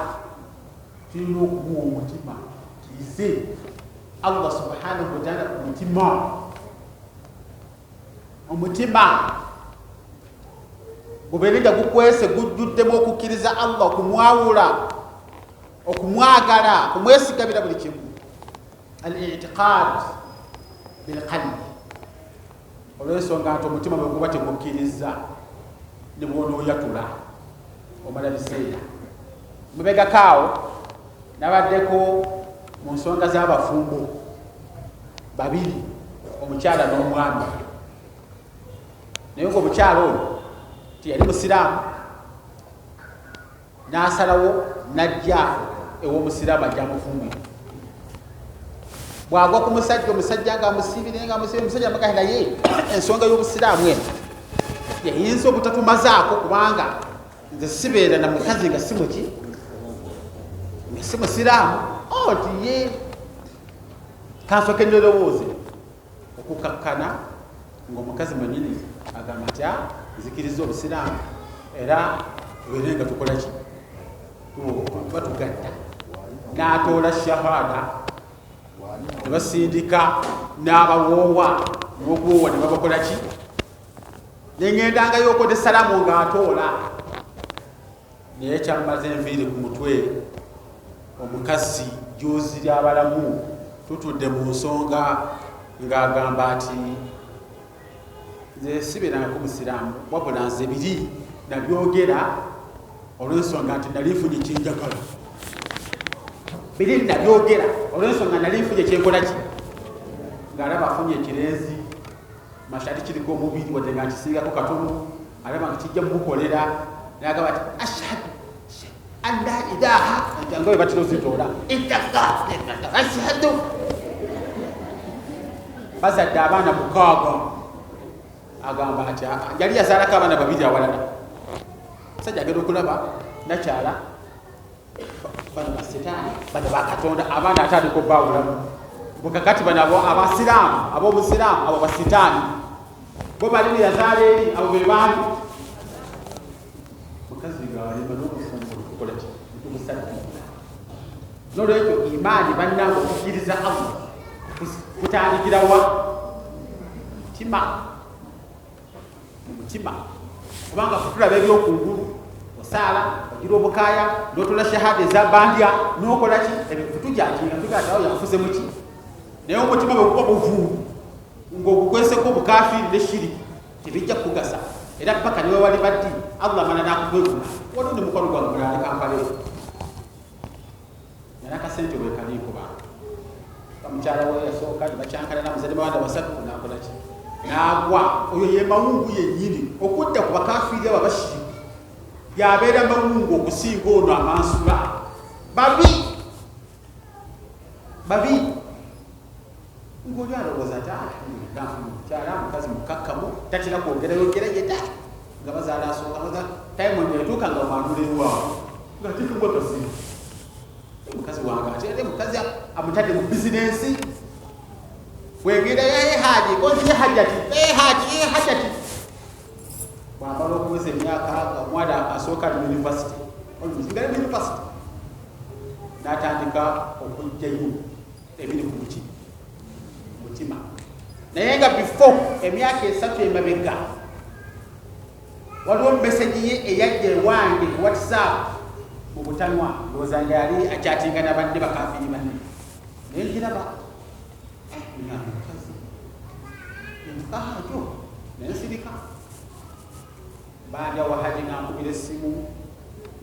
tulina okuguwa omutima kize Allah subhanahu wa ta'ala omutima gubeere nga gukwese gujjuddemu okukkiriza Allah, okumwawula, okumwagala, kumwesigabira buli kimu. Al-i'tiqaad bil qalbi, olw'ensonga nti omutima bwe guba tegukkiriza ne bw'onooyatula omala biseera. Mubegakaawo nabaddeko mu nsonga z'abafumbo babiri, omukyala n'omwami, naye ng'omukyala oyo tiyali musiraamu, n'asalawo n'ajja ew'omusiraamu ajja amufumbire. Bw'agwa ku musajja, omusajja ng'amusiibire omusajja amugamba naye ensonga y'obusiraamu eno yayinza obutatumazaako kubanga nze sibeera na mukazi nga simuki nga si musiraamu. Oti ye kansooke nnerowooze okukakkana ng'omukazi mwenyini agamba nti nzikiriza obusiraamu era tubeere nga tukola ki? Batugatta. N'atoola shahada, ne basindika n'abawoowa, n'okuwoowa ne babakola ki? Nengendangayo okode salaamu ng'atoola, naye kyamaze enviiri ku mutwe. Omukazi joozi ly'abalamu tutudde mu nsonga ng'agamba ati nze sibeerangako musiraamu wabula nze biri nabyogera olw'ensonga nti nali nfunye kyenjagala, biri nabyogera olw'ensonga nali nfunye kyenkola ki? Ng'alaba afunye ekirenzi mashati kiriko omubiri wadde nga nkisiigako katono, alaba nga kijja mumukolera, n'agamba ati ashhadu an la ilaha nga bwe batira ozitoola ashhadu. Bazadde abaana mukaaga, agamba ati yali yazaalako abaana babiri awalala. Musajja agenda okulaba nakyala bano basitaani, bano bakatonda, abaana atandika obbawulamu bukakati bano abasiraamu, ab'obusiraamu, abo basitaani bo balini yazaala eri, abo be baani. Mukazi ng'alima n'obufunza okukola ki? Omusajja nolwekyo imaani bannange okukkiriza Allah kutandikira wa mutima kubanga kutulaba ebyokungulu osaala ogira obukaaya notola shahada ezabandya nokolaki tujakinga tugatawo yakufuze muki naye omutima bwekuba buvundu ngaogukweseko obukafiri neshiriki tebijja kugasa era paka niwe wali baddi Allah mana nakugwegula wali ni mukono gwange mulaalekampale yana kasente bwekaliko ba kamukyala we yasooka nebakyankana namuzadde bawanda basatu nakolaki nagwa oyo ye mawungu yennyini okudda ku bakafiri abo abashiriki yabeera mawungu okusinga ono amansula babi ng'oli alowooza kyala mukazi mukakkamu tatera kwongerayo gerageta nga bazaala asooka tayimu etuuka nga mwanduleewaawo nga tikugwakasi mukazi wange atere mukazi amutadde mu bizinensi wegenda yehaji konzi yehajati wambala okuweza emyaka omwana asooka mu univesity oluzingala mu univesity n'atandika okujjayo ebiri ku mutima naye nga before emyaka 3 emabega waliwo meseji ye eyajja ewange ku WhatsApp mu butanwa ndowooza nga yali akyatinga n'abadde bakafiri banne naye ngiraba mukazi entukahajo naye nsirika bandya wahaji nankubira essimu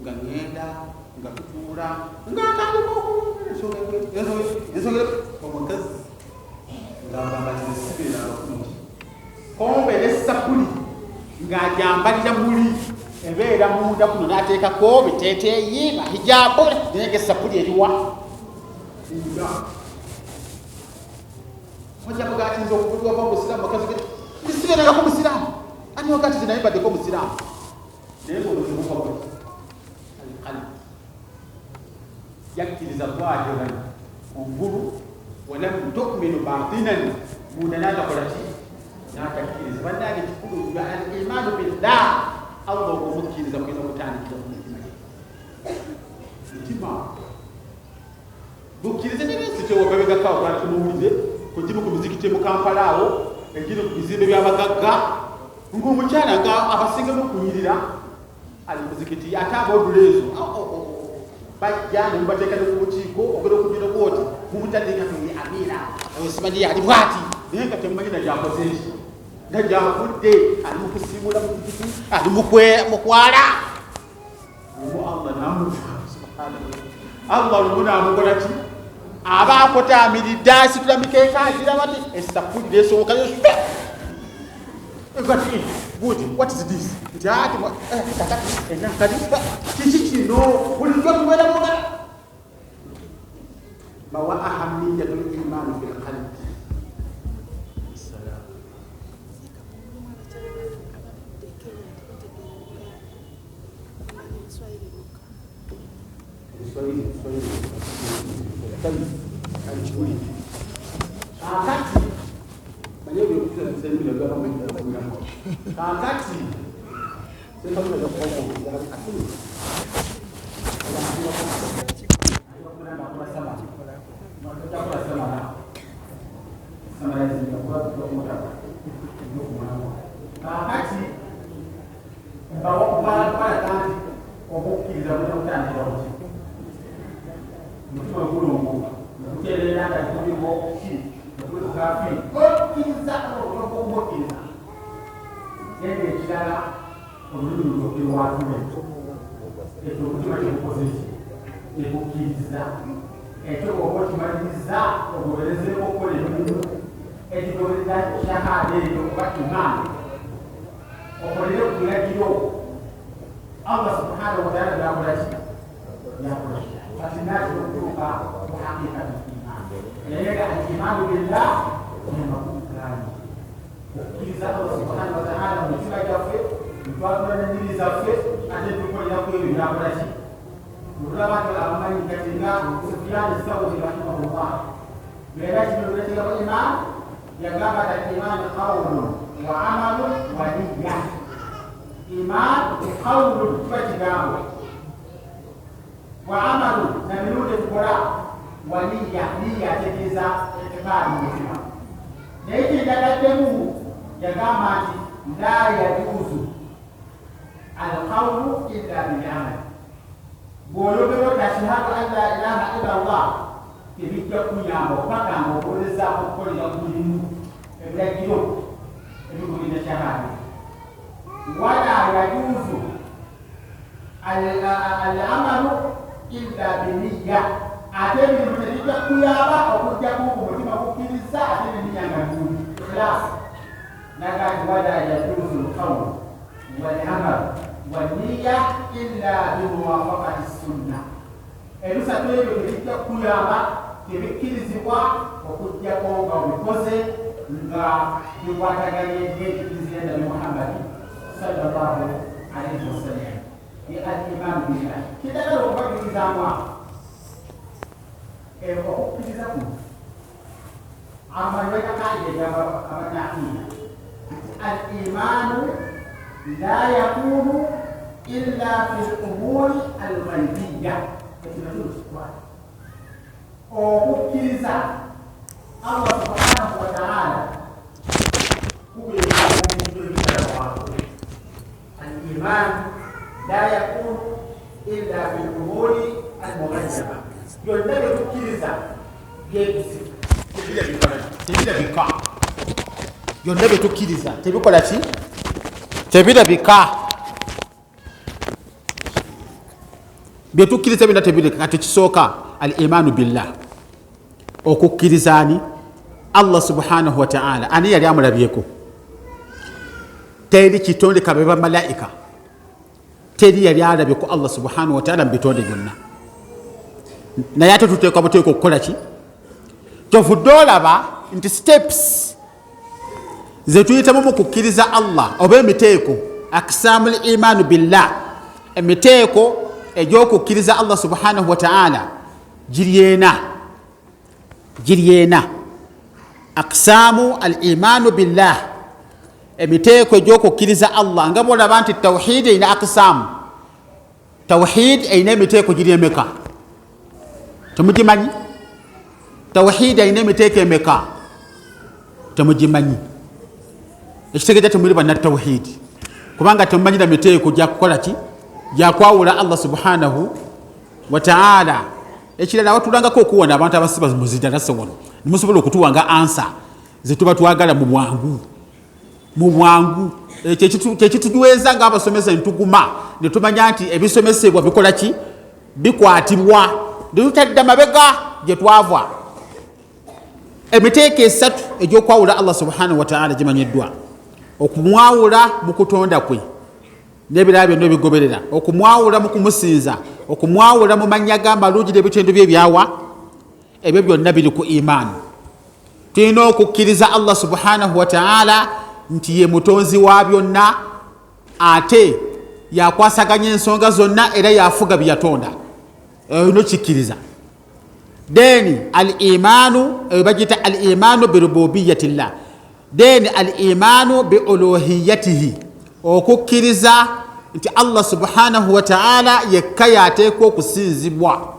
nga ngenda nga tutuula ngaatandika ensogera omukazi ngambambatiresibeera abakungi kombe nesapuli ng'ajambalira muli ebeera munda kuno n'ateekako biteeteeyi bahijabu naye ngaesapuli eriwa wajjabu gatinza okuliwava omusiraamu bakazi ndisibeererako omusiraamu ani wakati zinayibaddeko omusiraamu naye ngaomuzibuka alikali yakkiriza bwajolan kungulu walam tu'minu batinan munda n'atakolaki n'atakkiriza bannange kikulu al-imaanu billah Allah okumukkiriza kugenda kutandikira ku mutima bukkiriza nebinsi kyewababegakawo kwali tumuwulize kugimu ku mizikiti mu Kampala awo egiri ku bizimbe by'abagagga ng'omukyala nga abasinga n'okunyirira ali muzikiti ate abooduleezo bajja ne mubateeka ne ku bukiiko ogenda okugira bwoti mumutandika tuli amiira simanyi yali bwati naye nga temumanyi nagyakoze eki nagyavudde ali mu kusiimula muzikiti ali mukwala omu Allah namuva subhanahu Allah olumu namukola ki aba akotaamiridde asitula mikeeka agira bati esapulira esoboka yosube egati buti what is this nti ati kakati enakali kiki kino bulijjo tubeera mugala mawa ahamiyatul imaani fil qalbi kakati manyewe kusemile kwa mwenye kakati sasa kuna kwa akili kakati mbawo para kandi okukiriza kuti utandira kuti mutima gulungu kuterera nga kuliko ki kukafi okukiriza okukiriza yende ekirala olulimi lwokerwatule ekyo okutima kikukozeki ekukiriza ekyo oba okimaliriza ogoberezeko okukola emirimu ekigobereza shahada eyo oba imaani okolere ku biragiro Allah subhanahu wa ta'ala yakolaki yakolaki kati nazo okutuuka ku hakikati imaani era al-imaanu billah nemakukulani okukkiriza Allah subhanahu wa ta'ala mu mitima gyaffe ntwatula n'ennimi zaffe ate tukoleraku ebyo byakolaki olulaba nti abamanyi kati nga Sufyaan Thawri rahimahullah era kino kuleeteramu imaani yagamba nti imaani qawlun wa amalun wa niyya iman qawlun kiba kigambo wa amalu na mirundi tukola ونية نية تجيزا اعتقاد مجمع لكن تقدموا يقامات لا يجوز القول إلا بالعمل بولو بلو تشهد أن لا إله إلا الله تبيتكم يا مبكا مبولزا مبكول يقولون إبراهيم يقولون الشهادة ولا يجوز العمل إلا بالنية أتمنى من تبيتكم يا با أو تبيتكم مبكما مبكولزا أتمنى من يقولون إخلاص نقال ولا يجوز القول والعمل والنية إلا بموافقة السنة. إذا سأتوي بكتير كياما تبكير زوا وكتير كونغا وبكوزة نغا يواتا غني يجيزين محمد صلى الله عليه وسلم. الإيمان بالله. كذا لو بقي زمان. هو كذا كم. عمل ويكاي جاب أبنائنا. الإيمان لا يكون إلا في الأمور الغيبية. وكذا الله سبحانه وتعالى الإيمان لا يكون إلا في الأمور المغيبة. يندب كذا يكذب تبيدا بكا يندب كذا تبيكولا شيء tebida bika byetukkiriza bina tebida kati kisooka al-imanu billah okukkirizani Allah subhanahu wa ta'ala ani yali amulabyeko teri kitonde kabeba malaika teri yali alabyeko Allah subhanahu wa ta'ala mbitonde byonna naye ate tuteekwa buteeka okukola ki kyovudde nti steps zetuyitamu mu kukkiriza Allah oba emiteeko aksamul imanu billah emiteeko egy'okukkiriza Allah subhanahu wa ta'ala giryena aksamu al imanu billah emiteeko egy'okukkiriza Allah nga bwolaba nti tawhid eyina aksamu tawhid eyina emiteeko giri emeka temugimanyi tawhid eyina emiteeko emeka temugimanyi ekitegeeza temuli banna tawhid kubanga temumanyira miteeko gyakukola ki gyakwawula Allah subhanahu wa ta'ala ekirala watulangako okuwona abantu abasiba muziddarasa wano nimusobola okutuwanga ansa zetuba twagala mu bwangu kyekituweza nga abasomesa ntuguma netumanya nti ebisomesebwa bikola ki bikwatibwa netutadda mabega gyetwava emiteeko esatu egyokwawula Allah subhanahu wa ta'ala gimanyiddwa okumwawula mu kutonda kwe n'ebirala byonna ebigoberera okumwawula mu kumusinza okumwawula mu mannya g'amalungi n'ebitendo bye ebyawa ebyo byonna biri ku imaani tulina okukkiriza Allah subhanahu wa ta'ala nti ye mutonzi wa byonna ate yakwasaganya ensonga zonna era yafuga bye yatonda no kikkiriza deni al-imanu bagita al-imanu bi rububiyyatillah deni al-imanu bi uluhiyyatihi okukkiriza nti Allah subhanahu wa ta'ala yekka yateekwa okusinzibwa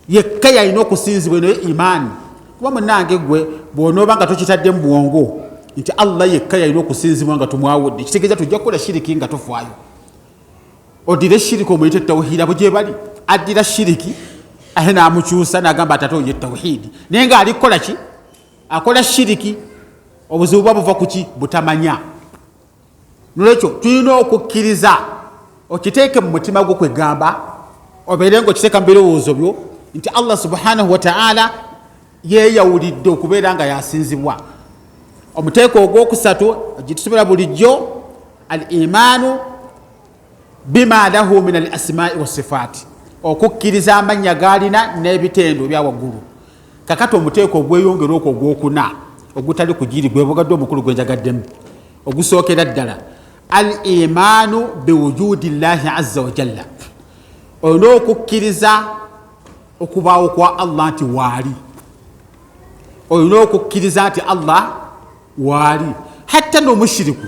yekka yalina okusinzibwa eno imaani kuba munange gwe bw'onooba nga tokitadde mu bwongo nti Allah yekka yalina okusinzibwa nga tumwawudde kitegeeza tujja kukola shiriki nga tofaayo odire shiriki omuyite tawhida bwe gyebali addira shiriki ate n'amukyusa n'agamba ate oye tawhidi naye nga ali kukola ki akola shiriki obuzibu bwa buva ku ki butamanya nolwekyo tulina okukkiriza okiteeke mu mutima gwo kwegamba obeere ngaokiteeka mu birowoozo byo nti Allah subhanahu wa ta'ala yeeyawulidde okubeera nga yasinzibwa omuteeko ogwokusatu gitusobera bulijjo al-imanu bima lahu min al-asma'i was-sifati okukkiriza amannya gaalina n'ebitendo ebya waggulu kakati omuteeko ogweyongera okwo ogwokuna ogutali kugiri gwebugadde omukulu gwenjagaddemu ogusookera ddala al-imanu biwujudi llahi azza wa jalla olina okukkiriza okubaawo kwa Allah nti waali olina okukkiriza nti Allah waali hatta n'omushiriku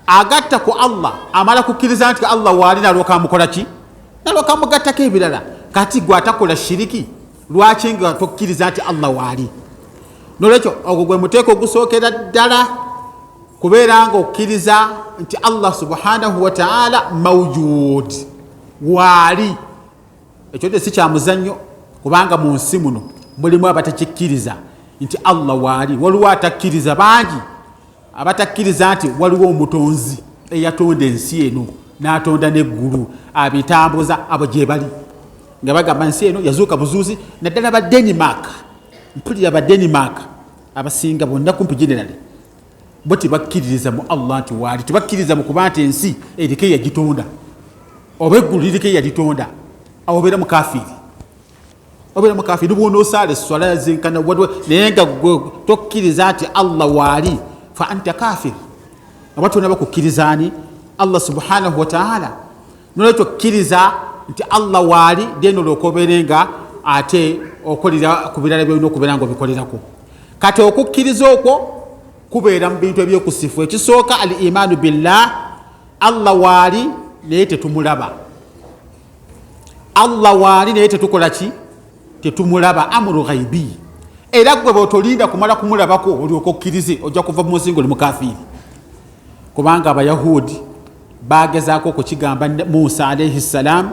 agatta ku Allah amala kukkiriza nti Allah waali nalwoka amukola ki nalwoka amugattako ebirala kati gwe atakola shiriki lwaki nga tokkiriza nti Allah waali? Nolwekyo ogwo gwe muteeko ogusookera ddala kubeera nga okkiriza nti Allah subhanahu wa ta'ala mawjud waali. Ekyo si kya muzannyo kubanga mu nsi muno mulimu abatakikkiriza nti Allah waali. Waliwo atakkiriza bangi abatakkiriza nti waliwo omutonzi eyatonda ensi eno n'atonda n'eggulu abitambuza abo gye bali nga bagamba ensi eno yazuuka buzuuzi. Naddala ba Denmark, mpulira ba Denmark abasinga bonna kumpi generally bo tebakkiririza mu Allah nti waali, tebakkiriza mu kuba nti ensi eriko yagitonda oba eggulu liriko yalitonda. Awo obeera mukafiri, obeera mukafiri bw'onoosaala esswala yazenkana naye nga tokkiriza nti Allah waali, fa anta kafir. Abantu bonna bakukkiriza ani? Allah subhanahu wa ta'ala. Nolwekyo kkiriza nti Allah waali deno lwokobeere nga ate okolera ku birala byolina okubeera nga obikolerako. Kati okukkiriza okwo kubeera mu bintu ebyokusifu. Ekisooka al imaanu billah, Allah waali naye tetumulaba. Allah waali naye tetukola ki? Tetumulaba. Amru ghaibi. Era gwe bw'otolinda kumala kumulabako olyoka okkirize ojja kuva mu nsi ng'oli mukafiri. Kubanga Abayahudi bagezaako okukigamba Musa alayhi salam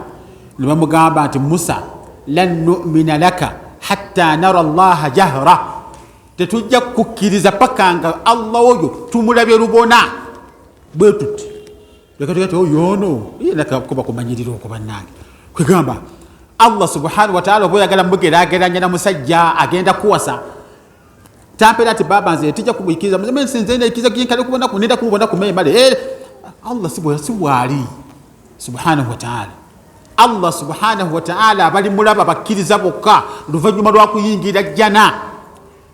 ne bamugamba nti Musa lan nu'mina laka hatta nara Allaha jahra, tetujja kukkiriza paka nga Allah oyo tumulabye lubona bwe tuti. Lekati oyo ono kuba kumanyirira okuba nange kwegamba Allah subhanahu wa ta'ala bw'oyagala mugeraageranya na musajja agenda kuwasa tampera ati baba nze tijja kumuyikiriza nze nekiriza kinkale kubona kunenda kumubona kumemale. Allah si waali subhanahu wa ta'ala. Allah subhanahu wa ta'ala bali mulaba bakkiriza bokka luvannyuma lwa kuyingira jjana.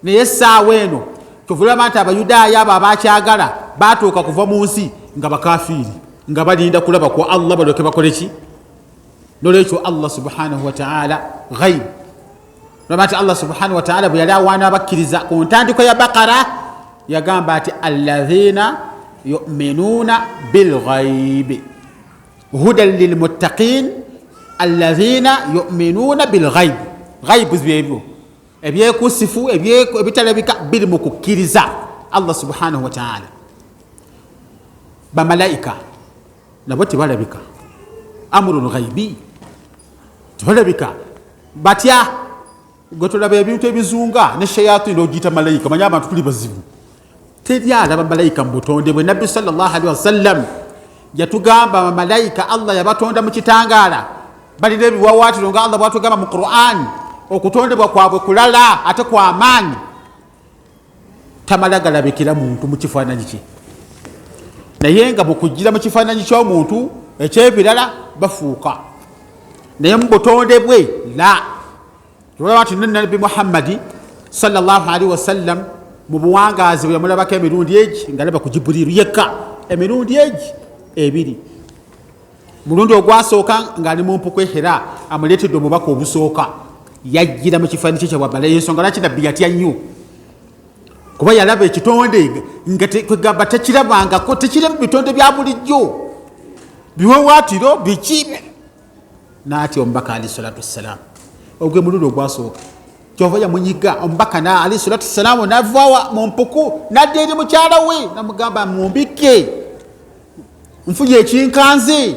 Naye essaawa eno kyovulaba nti Abayudaaya abo abakyagala baatuuka kuva mu nsi nga bakafiiri nga balinda kulaba ku Allah balyoke bakole ki? Nolwekyo Allah subhanahu wa ta'ala ghaib. Nolwaba nti Allah subhanahu wa ta'ala bwe yali awaana abakkiriza ku ntandiko ya Baqara yagamba ati alladhina yu'minuuna bilghaibi hudan lilmuttaqin alladhina yu'minuuna bilghaibi. Ghaibu byebyo ebyekusifu ebitalabika biri mu kukkiriza Allah subhanahu wa ta'ala. Bamalayika nabo tebalabika, amrun ghaibi, tebalabika batya. Gwe tulaba ebintu ebizunga ne shayatini ogiyita malayika, manya abantu tuli bazibu. Teri alaba malayika mu butonde bwe. Nabbi sallallahu alaihi wasallam yatugamba bamalayika Allah yabatonda mu kitangaala balina ebiwawaatiro nga Allah bwatugamba mu Qur'an. Okutondebwa kwabwe kulala ate kwa amaanyi. Tamala galabikira muntu mu kifaananyi kye, naye nga bwekugira mu kifaananyi ky'omuntu ekyebirala bafuuka. Naye mu butonde bwe la. Tulaba nti Nabbi Muhammadi sallallahu alaihi wasallam mu buwangaazi bwe yamulabako emirundi egi ng'alaba ku Jibuliiru yekka, emirundi egi ebiri. Mulundi ogwasooka ng'ali mu mpuku Hira amuleetedde omubaka obusooka, yajjira mu kifaananyi kye kyawabala. Ensonga lwaki Nabbi yatya nnyo kuba yalaba ekitonde nga kwegamba tekirabangako, tekiri mu bitonde bya bulijjo biwawaatiro biki. Naatya omubaka alayhi salatu wassalamu ogwe mulundi ogwasooka kyova yamunyiga omubaka na alayhi salatu wassalamu navawa mu mpuku nadda eri mukyala we namugamba mumbike nfunye ekinkanze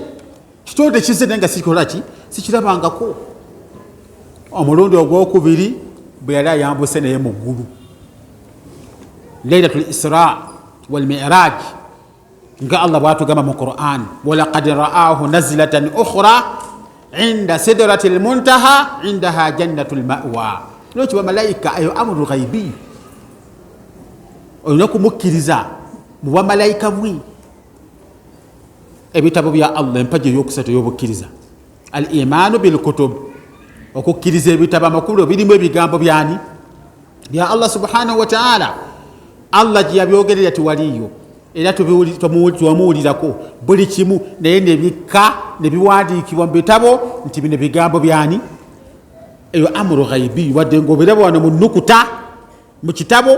kitonde kize naye nga sikikola ki sikirabangako. Omulundi ogwokubiri bwe yali ayambuse naye mu ggulu, Laylatul Isra wal Mi'raj, nga Allah bwatugamba mu Qur'an walaqad ra'ahu nazlatan ukhra inda sidratil muntaha indaha jannatul ma'wa. Lwaki bamalayika ayo amru ghaibi olina kumukkiriza mu bamalayika bwe. Ebitabo bya Allah empaji eyokusatu ey'obukkiriza al imaanu bil kutub, okukkiriza ebitabo amakulu birimu ebigambo byani bya Allah subhanahu wa ta'ala. Allah gye yabyogerera tiwaliyo era tuwamuwulirako buli kimu, naye nebikka nebiwandiikibwa mu bitabo nti bino bigambo byani? Eyo amuru ghaibi, wadde ng'obiraba wano mu nnukuta mu kitabo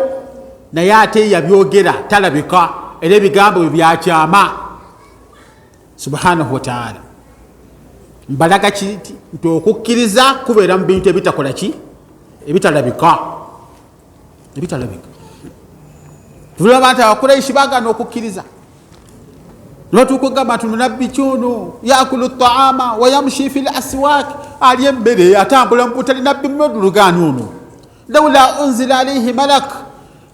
naye ate yabyogera talabika, era ebigambo byo byakyama subhanahu wa ta'ala. mbalaga kiti nti okukkiriza kubeera mu bintu ebitakola ki ebitalabika tubula abantu abakuraishi bagana okukkiriza nibatuukugamba nti nunabbi kyono yakulu taama wayamshi fi laswak ali emmere atambula mu butali nabbi mmodulugaana ono laula unzila alaihi malak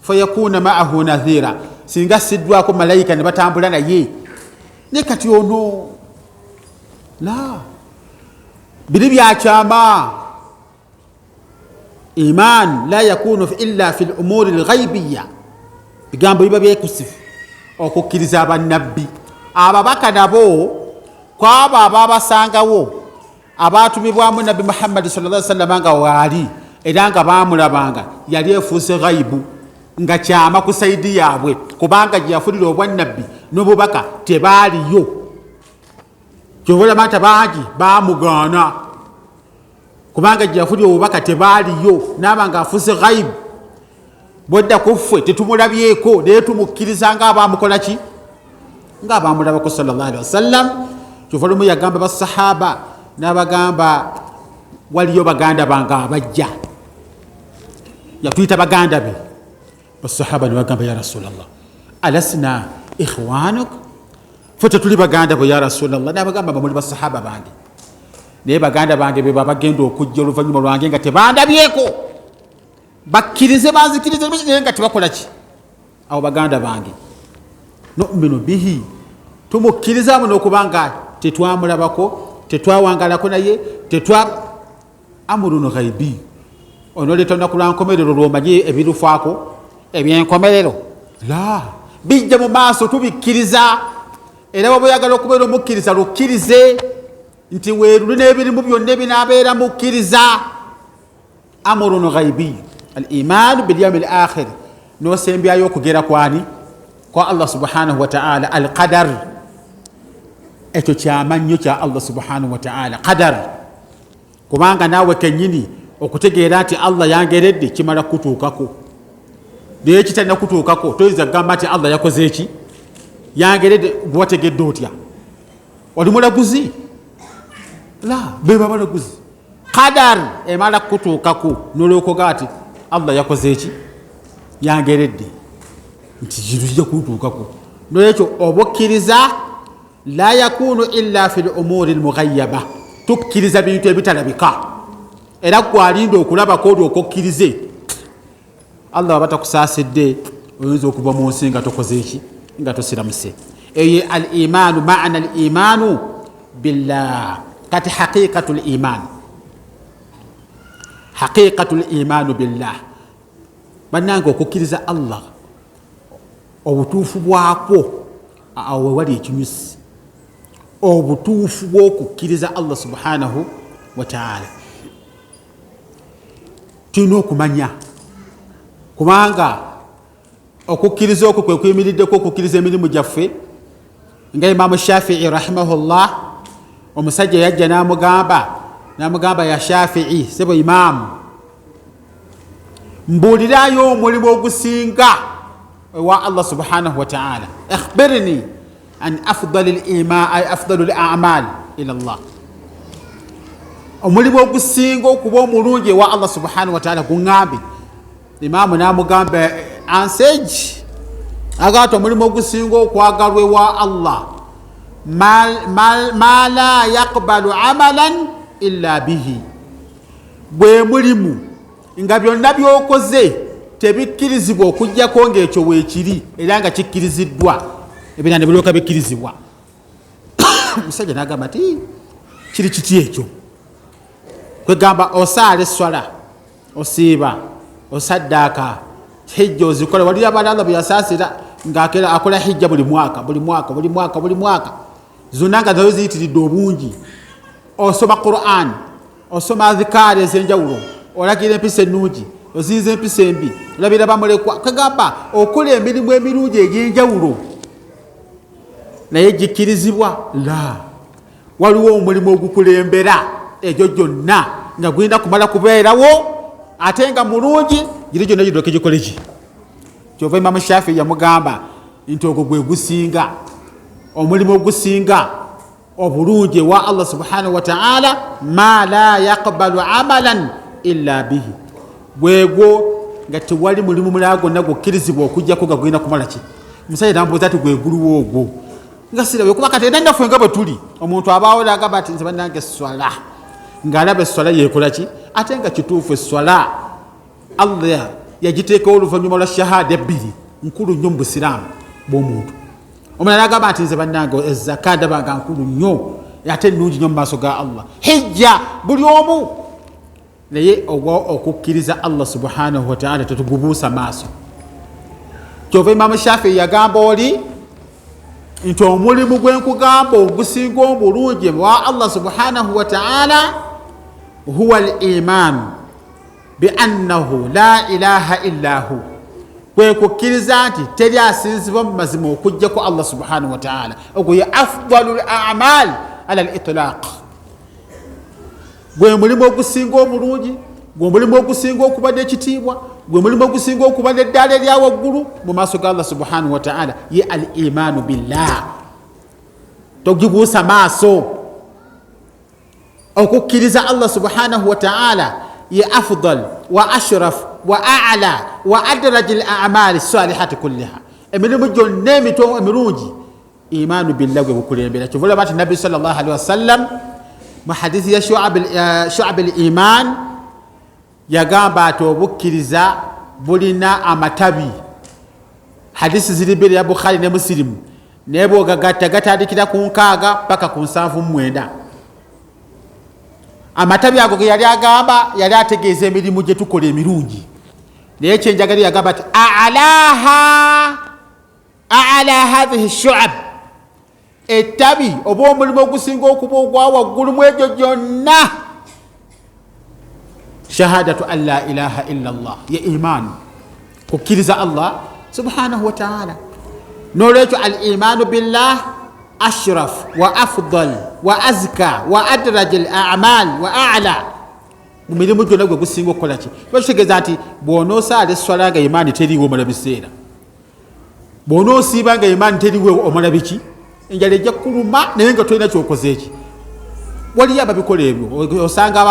fayakuna maahu nadhira singa siddwako malayika ne batambula naye ne kati ono la biri byakyama iman la yakunu illa fi lumuri lghaibiya bigambo biba byekusifu okukkiriza abannabbi ababaka nabo kwabo ababasangawo abatumibwamu nabbi Muhammad sallallahu alaihi wasallam nga waali era nga bamulabanga yali efuuse ghaibu nga kyama ku saidi yaabwe kubanga gye yafulira obwannabbi n'obubaka tebaaliyo kyobolamata bangi bamugaana kubanga gye yafulira obubaka tebaaliyo naaba nga afuuse ghaibu bwedda kuffe tetumulabyeko naye tumukkiriza nga abamukola ki nga abamulabako sallallahu alaihi wasallam kyovulumu yagamba basahaba n'abagamba waliyo baganda bange abajja yatuyita baganda be basahaba nibagamba ya rasulallah alasna ikhwanuk fe tetuli baganda bo ya rasulallah nabagamba bamuli basahaba bange naye baganda bange be babagenda okujja oluvannyuma lwange nga tebandabyeko bakkirize banzikirize naye nga tebakola ki abo baganda bange numinu bihi tumukkiriza muno okubanga tetwamulabako tetwawangalako naye amurun ghaibi ono leeta olunaku lwa nkomerero lwomanyi ebirufaako ebyenkomerero la bijja mu maaso tubikkiriza era waba oyagala okubeera omukkiriza lukkirize nti weeruli n'ebirimu byonna ebinaabeera mukkiriza amurun ghaibi al iman bilyawmi al akhir nosembyayo okugera kwani kwa Allah subhanahu wa ta'ala al qadar ekyo kyamannyo kya Allah subhanahu wa ta'ala qadar kubanga naawe kennyini okutegeera nti Allah yangeredde kimala kutuukako naye kitalina kutuukako toyinza kugamba nti Allah yakoze eki yangeredde gwewategedde otya oli mulaguzi la beba balaguzi qadar emala kutuukako nolwokoga nti Allah yakoze eki yangeredde nti kintu kijja kutuukako nolwekyo obukkiriza la yakunu illa fi lumuri lmughayyaba tukkiriza bintu ebitalabika era gwalinda okulabako olyoka okkirize Allah baba takusaasidde oyinza okuva mu nsi nga tokoze eki nga tosiramuse eyo al imanu maana al imanu billah kati haqiqatu l imanu billah bannange okukkiriza Allah obutuufu bwakwo awo wali ekinyusi obutuufu bw'okukkiriza Allah subhanahu wa ta'ala tulina okumanya kubanga okukkiriza okwo kwe kuyimiriddeko okukkiriza emirimu gyaffe nga Imaamu Shafii rahimahullah omusajja yajja n'amugamba ya Shafii sebo imaamu mbuulirayo omulimu ogusinga wa Allah subhanahu wa ta'ala akhbirni an afdalu al-a'mal ila Allah omulimu ogusinga okuba omulungi wa Allah subhanahu wa ta'ala guŋŋambe imaamu n'amugamba ansage agati omulimu ogusinga okwagalwa wa Allah ma la yaqbalu amalan illa bihi bwe mulimu nga byonna byokoze tebikkirizibwa okujjako ng'ekyo weekiri era nga kikkiriziddwa ebirala ne biryoka bikkirizibwa omusajja n'agamba ti kiri kiti ekyo kwegamba osaala esswala osiiba osaddaaka hijja ozikola wali abalala bwe yasaasira ng'akola hijja buli mwaka zonna nga nazo ziyitiridde obungi osoma Qur'an osoma adhikaari ez'enjawulo olagira empisa ennungi oziyiza empisa embi olabira bamulekwa kagamba okola emirimu emirungi egy'enjawulo naye gikkirizibwa la waliwo omulimu ogukulembera egyo gyonna nga gulina kumala kubeerawo ate nga mulungi giri gyonna giroke gikoleki kyova Imaamu Shafii yamugamba nti ogwo gwe gusinga omulimu ogusinga obulungi wa Allah subhanahu wa ta'ala ma la yaqbalu amalan illa bihi bwego nga tewali mulimu mulala gwonna gukkirizibwa okujjako nga gulina kumala ki musajja nambuuza ati gweguluwo ogwo nga sirabe kuba kati era naffe nga bwe tuli omuntu abaawo n'agamba ati nze bannange esswala ng'alaba esswala yeekola ki ate nga kituufu esswala Allah yagiteekawo oluvannyuma lwa shahada ebbiri nkulu nnyo mu busiraamu bw'omuntu omulala agamba nti nze bannange ezaka ndaba nga nkulu nnyo ate nnungi nnyo mu maaso ga Allah hijja buli omu naye okukkiriza Allah subhanahu wa ta'ala tetugubuusa maaso kyova Imaamu Shafii yagamba oli nti omulimu gwenkugamba ogusinga obulungi wa Allah subhanahu wa ta'ala huwa al-iman biannahu la ilaha illa hu kwekukkiriza nti teri asinzibwa mu mazima okujjako Allah subhanahu wa ta'ala ogwo ye afdalu al-a'mal ala al-itlaq gwe mulimu ogusinga obulungi gwe mulimu ogusinga okuba n'ekitiibwa gwe mulimu ogusinga okuba n'eddaala erya waggulu mu maaso ga Allah subhanahu wa ta'ala ye al-imanu billah togibuusa maaso okukkiriza Allah subhanahu wa ta'ala ye afdal wa ashraf wa a'la wa adraj al-a'mal as-salihati kullaha emirimu gyonna emirungi imanu billah gwe gukulembera kivula bati nabbi sallallahu alaihi wasallam mu hadithi ya shu'ab al-iman yagamba ati obukkiriza bulina amatabi hadisi ziri bbiri ya Bukhari ne Muslim naye bw'ogagatta gatandikira ku 6 paka ku 79 amatabi ago ge yali agamba yali ategeeza emirimu gye tukola emirungi naye kyenjagala yagamba ati a'ala hadhihi shu'ab ettabi oba omulimu ogusinga okuba ogwa waggulu mu egyo gyonna shahadatu an la ilaha illa Allah ye iman kukkiriza Allah subhanahu wa ta'ala nolwekyo al-imanu billah ashraf wa afdal wa azka wa adraj al-a'mal wa a'la mu mirimu gyonna gwe gusinga okukola ki kitegeeza nti bw'onoosaala esswala nga imaani teriiwo omala biseera bw'onoosiiba nga imaani teriiwo omala biki enjala ejja kuluma naye nga tolina kyokoze eki waliyo ababikola ebyo osanga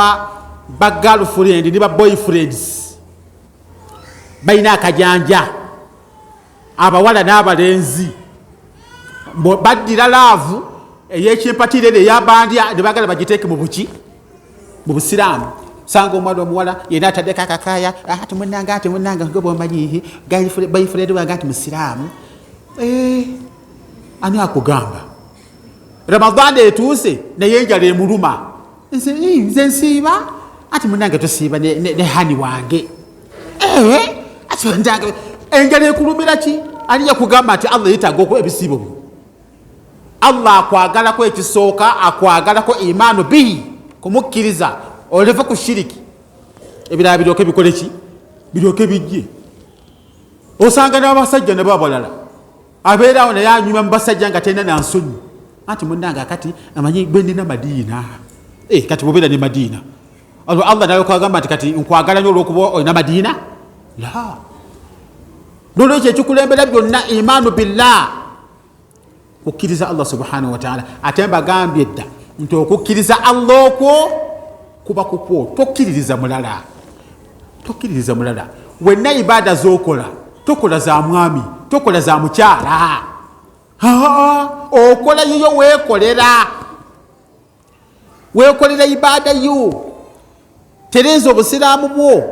ba girlfriend ne ba boyfriends balina akajanja abawala n'abalenzi baddira laavu ey'ekimpatirere eyabandya ne bagala bagiteeke mu buki mu busiraamu sanga omwana omuwala yena ataddeko akakaaya ati munanga nga bwomanyihi boyfriend wange ati musiraamu ani akugamba Ramadani etuuse naye enjala emuluma nze nsiiba ati munange tosiiba ne hani wange ati enjala ekulumira ki ani yakugamba ati Allah yetaaga ebisiibo byo Allah akwagalako ekisooka akwagalako imaanu bihi kumukkiriza oleve ku shiriki ebirala biryoke bikole ki biryoke bijje osanga n'abasajja ne babalala abeerawo naye anyuma mu basajja nga talina nansonyi anti munange akati amanyi bwe ndina Madiina kati bubeera ne Madiina olwo Allah naye kwagamba nti kati nkwagala nyo olw'okuba olina Madiina la nolwekyo ekikulembera byonna imaanu billah kukkiriza Allah subhanahu wa ta'ala ate mbagambye dda nti okukkiriza Allah okwo kuba kukwo tokkiririza mulala wenna ibaada z'okola tokola za mwami tokola za mukyala okola yiyo weekolera ibaada yo tereza obusiraamu bwo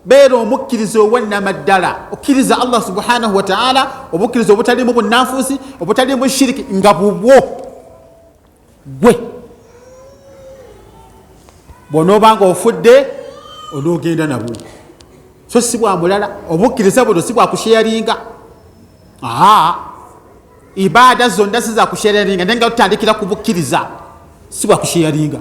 beera omukkiriza owannamaddala okkiriza Allah subhanahu wa ta'ala obukkiriza obutalimu bunnanfuusi obutalimu shiriki nga bubwo gwe bw'onoobanga ofudde onoogenda nabwo so si bwa mulala obukkiriza buno si bwa kusheyaringa ibaada zonna si za kusheyaringa naye nga tutandikira kubukkiriza si bwa kusheyaringa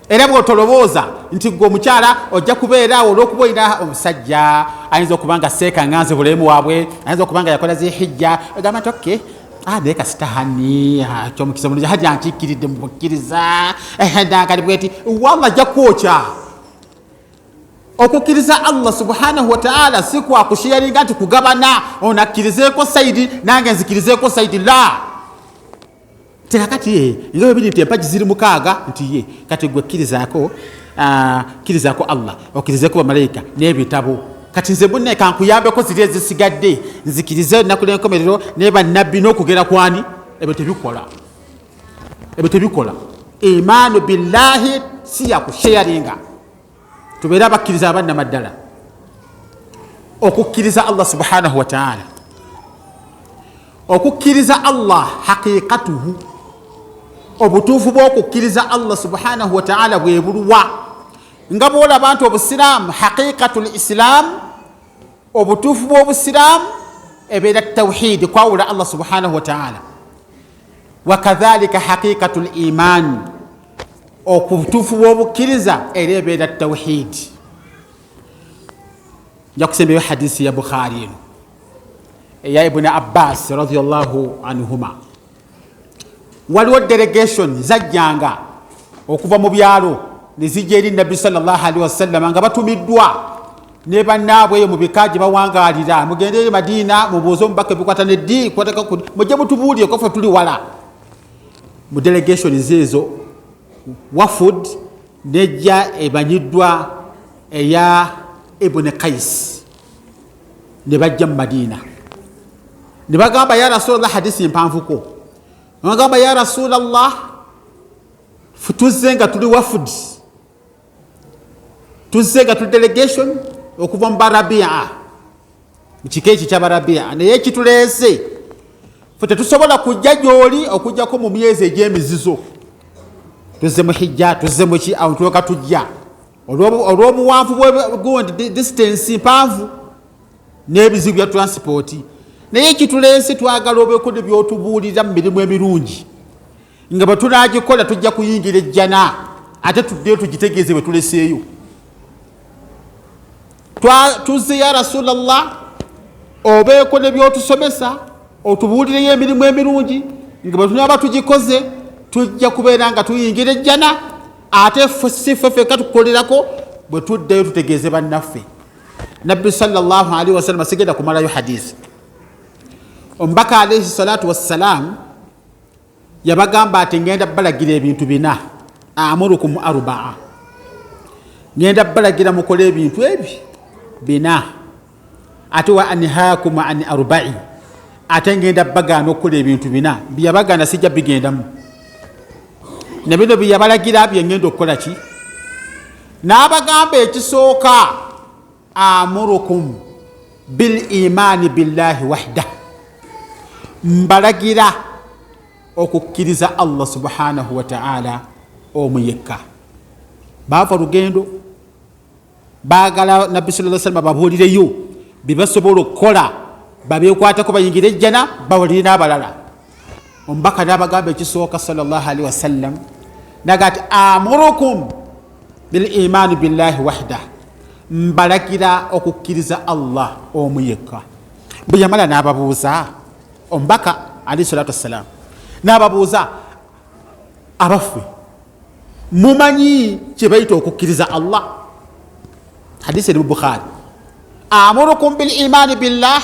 era bw'otolowooza nti gwe omukyala ojja kubeeraawo olw'okuba olina omusajja ayinza okuba nga seekaŋŋanze bulemu waabwe ayinza okuba nga yakola zihijja egamba nti oke naye kasitahani kyomukisa mulungi hajja ankiikiridde mu bukkiriza nankali bweti walla ajja kwokya okukkiriza Allah subhanahu wa ta'ala si kwakusheyaringa nti kugabana ono akkirizeeko saidi nange nzikirizeeko saidi la tekakati nga bibiri nti empagi ziri mukaaga nti ye kati gwe kkirizaako Allah okkirizeeko bamalayika n'ebitabo kati nze bunne kankuyambeko ziri ezisigadde nzikirize ennaku l'enkomerero ne bannabbi n'okugera kwani ebyo tebikola imaanu billahi si yakusharinga tubeere abakkiriza abannamaddala okukkiriza Allah subhanahu wa ta'ala okukkiriza Allah haqiqatuhu obutuufu bw'okukkiriza Allah subhanahu wa ta'ala bwe buluwa nga bw'olaba nti obusiraamu haqiqatul islam obutuufu bw'obusiraamu ebeera tawhidi kwawula Allah subhanahu wa ta'ala wakadhalika haqiqatul iman obutuufu bw'obukkiriza era ebeera tawhidi nja kusembayo hadisi ya Bukhari eya Ibn Abbas radiyallahu anhuma waliwo delegation zajjanga okuva mu byalo nezijja eri nabbi sallallahu alaihi wasallam nga batumiddwa ne bannaabwe eyo mu bika gye bawangalira mugende eri Madina mubuuze omubaka ebikwata neddi mujje mutubuulire kofe tuli wala mu delegation zeezo wafud nejja ebanyiddwa eya Ibn Qais ne bajja mu Madina ne bagamba ya Rasulullah hadisi mpanvuko bagamba ya Rasulullah tuzze nga tuli wafud tuzze nga tuli delegation okuva mu Barabia mu kika eki kya Barabia naye ekituleese fe tetusobola kujja gy'oli okujjako mu myezi egy'emizizo tuzze mu hijja tuzze mu ki awo tuloka tujja olw'obuwanvu bwegundi distance mpanvu n'ebizibu bya transport naye ekituleese twagala obeeko ne byotubuulira mu mirimu emirungi nga bwe tunaagikola tujja kuyingira ejjana ate tuddeyo tugitegeeze bwe tuleseeyo tuzze ya Rasulallah obeeko ne byotusomesa otubuulireyo emirimu emirungi nga bwe tunaaba tugikoze tujja kubeera nga tuyingira ejjana ate si fefeka tukolerako bwe tuddeyo tutegeeze bannaffe nabbi sallallahu alaihi wasallam sigenda kumalayo hadisi omubaka alaihi salatu wassalam yabagamba ati ngenda balagira ebintu bina amurukum arbaa ngenda balagira mukole ebintu ebi bina ate wa anhaakum an arba'i ate ngenda bagana okukola ebintu bina byabagana sijja bigendamu ne bino byabalagira bye ngenda okukola ki n'abagamba ekisooka amurukum bil imani billahi wahda mbalagira okukkiriza Allah subhanahu wa ta'ala omuyekka baava lugendo baagala nabbi sallallahu alaihi wasallam babuulireyo bibasobola okukola babeekwatako bayingire ejjana bawulire n'abalala omubaka n'abagamba ekisooka sallallahu alaihi wasallam naga ati amurukum bil imani billahi wahda mbalagira okukkiriza Allah omuyekka bwe yamala n'ababuuza omubaka alayhi salatu wassalam n'ababuuza abaffe mumanyi kye bayita okukkiriza Allah hadisi eri mu Bukhari amurukum bil imani billah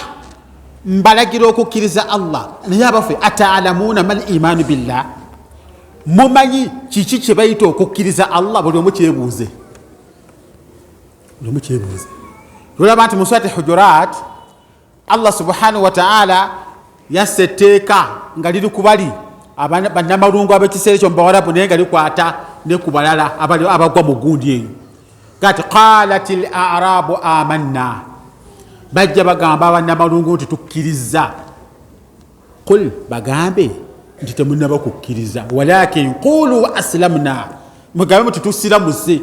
mbalagira okukkiriza Allah naye abaffe ata'alamuuna mal imanu billah mumanyi kiki kye bayita okukkiriza Allah buli omu kyebuuze lolaba nti mu surati Hujurat Allah subhanahu wa ta'ala yasse etteeka nga liri ku bali bannamalungu ab'ekiseera ekyo mu Bawarabu naye nga likwata ne ku balala abagwa mu gundi eyo kati qalat al a'rabu amanna bajja bagamba bannamalungu nti tukkiriza qul bagambe nti temunnaba kukkiriza walakin qulu aslamna mugambe nti tusiramuze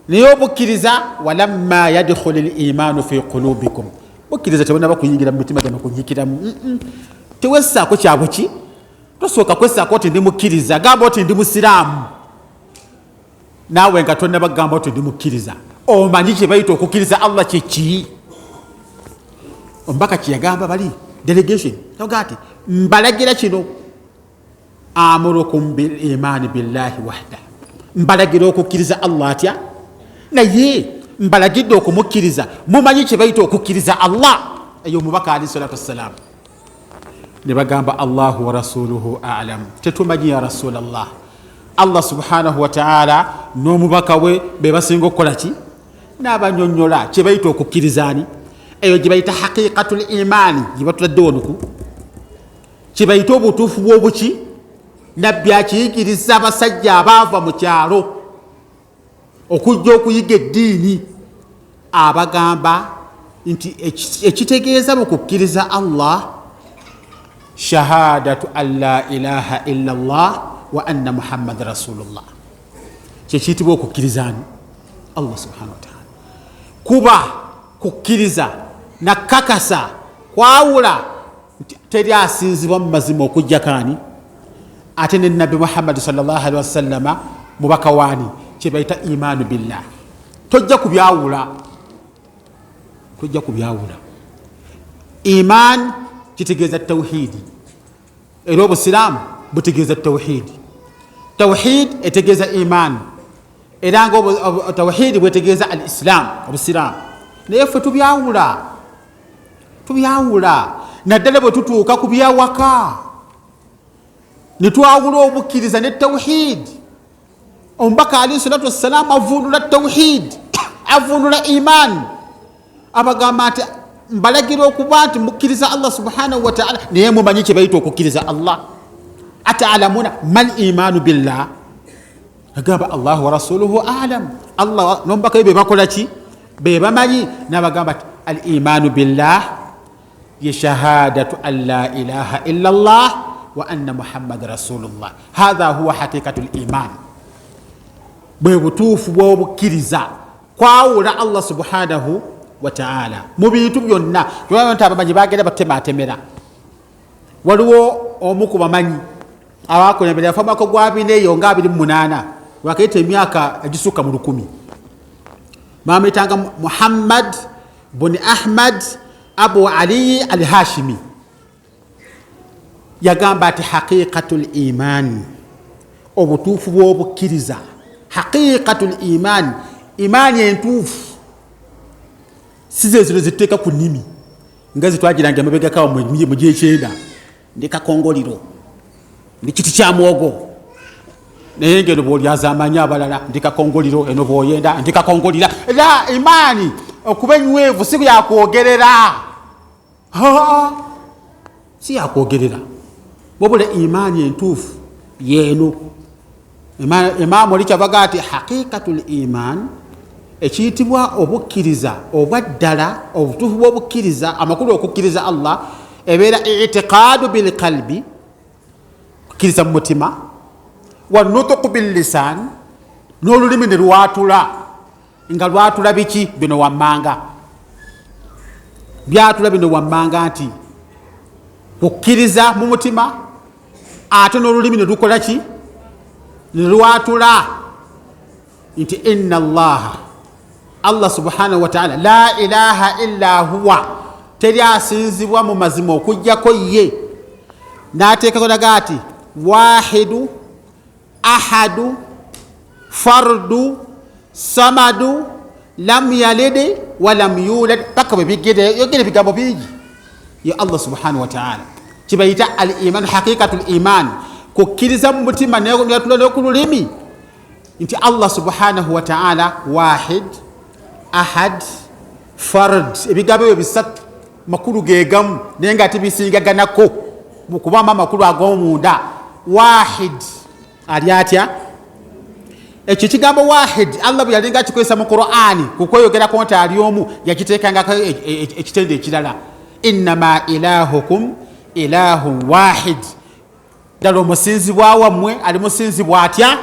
naye obukkiriza walamma yadkhulu al imanu fi qulubikum bukkiriza temunnaba kuyingira mu mitima gyammwe kunyikiramu tewessaako kyabwe ki tosooka kwessaako oti ndi mukkiriza gamba oti ndi musiraamu naawe nga tonnaba gamba oti ndi mukkiriza omanyi kye bayita okukkiriza Allah kyeki omubaka kyeyagamba bali delegation aga ati mbalagira kino amurukum bil imani billahi wahda mbalagira okukkiriza Allah atya naye mbalagidde okumukkiriza mumanyi kye bayita okukkiriza Allah eyo omubaka alayhi salatu wassalam ne bagamba Allahu wa rasuluhu a'lam. Tetumanyi ya Rasulallah. Allah subhanahu wa ta'ala n'omubaka we be basinga okukola ki? N'abanyonnyola kye bayita okukkirizaani. Eyo gye bayita haqiqatul imaani gye batudde onuku. Kye bayita obutuufu bw'obuki? Nabbi akiyigiriza abasajja abaava mu kyalo okujja okuyiga eddiini, abagamba nti ekitegeeza mu kukkiriza Allah shahadatu an la ilaha illa Allah wa anna Muhammad rasulullah. Kyekiyitibwa okukkirizaani Allah subhanahu wa ta'ala. Kuba kukkiriza nakakasa kwawula nti teri asinzibwa mu mazima okujja kaani ate ne Nabbi Muhammad sallallahu alaihi wasallama mubaka waani, kye bayita imaanu billah. Tojja kubyawula, tojja kubyawula. Iman kitegeeza tawhidi, era obusiraamu butegeeza tawhidi. Tawhid etegeeza iman, era nga tawhidi bwetegeeza al islam, obusiraamu. Naye ffe tubyawula naddala bwe tutuuka ku byawaka ne twawula obukkiriza ne tawhid. Omubaka alayhi salatu wassalaamu avunula tawhid, avunula iman, abagamba nti mbalagira okuba nti mukkiriza Allah subhanahu wa ta'ala naye mumanyi kye bayita okukkiriza Allah. Ata'lamuna mal imanu billah, agamba Allah wa rasuluhu a'lam. Allah n'omubaka we be bakola ki? Be bamanyi. N'abagamba ti al imanu billah ye shahadatu an la ilaha illa Allah wa anna Muhammad rasulullah. Hadha huwa haqiqatul iman, bwe butuufu bw'obukkiriza kwawula Allah subhanahu wa ta'ala mu bintu byonna. Nti abamanyi bagenda batematemera. Waliwo omu ku bamanyi abakulembera yafamako gwa 428 wakayita emyaka egisukka mu 100. Bamuyitanga Muhammad bun Ahmad Abu Ali al-Hashimi. Yagamba ati haqiqatul iman, obutuufu bw'obukkiriza. Haqiqatul iman, imaani entuufu si zezino ziteeka ku nnimi nga zitwagiranga emabegakawo mu gyekyenda ndi kakongoliro ndi kiti kya mwogo, naye ngeno bw'olyaza amanyi abalala ndi kakongoliro, eno bw'oyenda ndi kakongolira. Era imaani okuba enywevu si yakwogerera, si yakwogerera, wabula imaani entuufu yeeno. Imaamu oli kyavaga ati haqiqatul iman, ekiyitibwa obukkiriza obwa ddala, obutuufu bw'obukkiriza, amakulu okukkiriza Allah ebeera i'tiqaadu bil qalbi, kukkiriza mu mutima, wa nutuqu bil lisaan, n'olulimi ne lwatula. Nga lwatula biki? Bino wammanga, byatula bino wammanga nti kukkiriza mu mutima ate n'olulimi ne lukola ki? Ne lwatula nti inna Allaha, Allah subhanahu wa ta'ala la ilaha illa huwa, teri asinzibwa mu mazima okujjako ye. N'ateekako naga ati wahidu ahadu fardu samadu lam yalid wa lam yulad, paka bwe yogera ebigambo bingi ya Allah subhanahu wa ta'ala. Kibayita al iman, haqiqatul iman, kukkiriza mu mutima n'atula n'oku lulimi nti Allah subhanahu wa ta'ala wahid ahad fard, ebigambo ebyo bisatu makulu gegamu naye nga tibisingaganako mu kubamu amakulu ag'omunda. Wahid ali atya? Ekyo kigambo wahid Allah bwe yalinga akikozesa mu Qur'ani kukweyogerako nti ali omu, yakiteekangako ekitende ekirala, innama ilahukum ilahun wahid. Ddala omusinzibwa wammwe ali musinzibwa atya?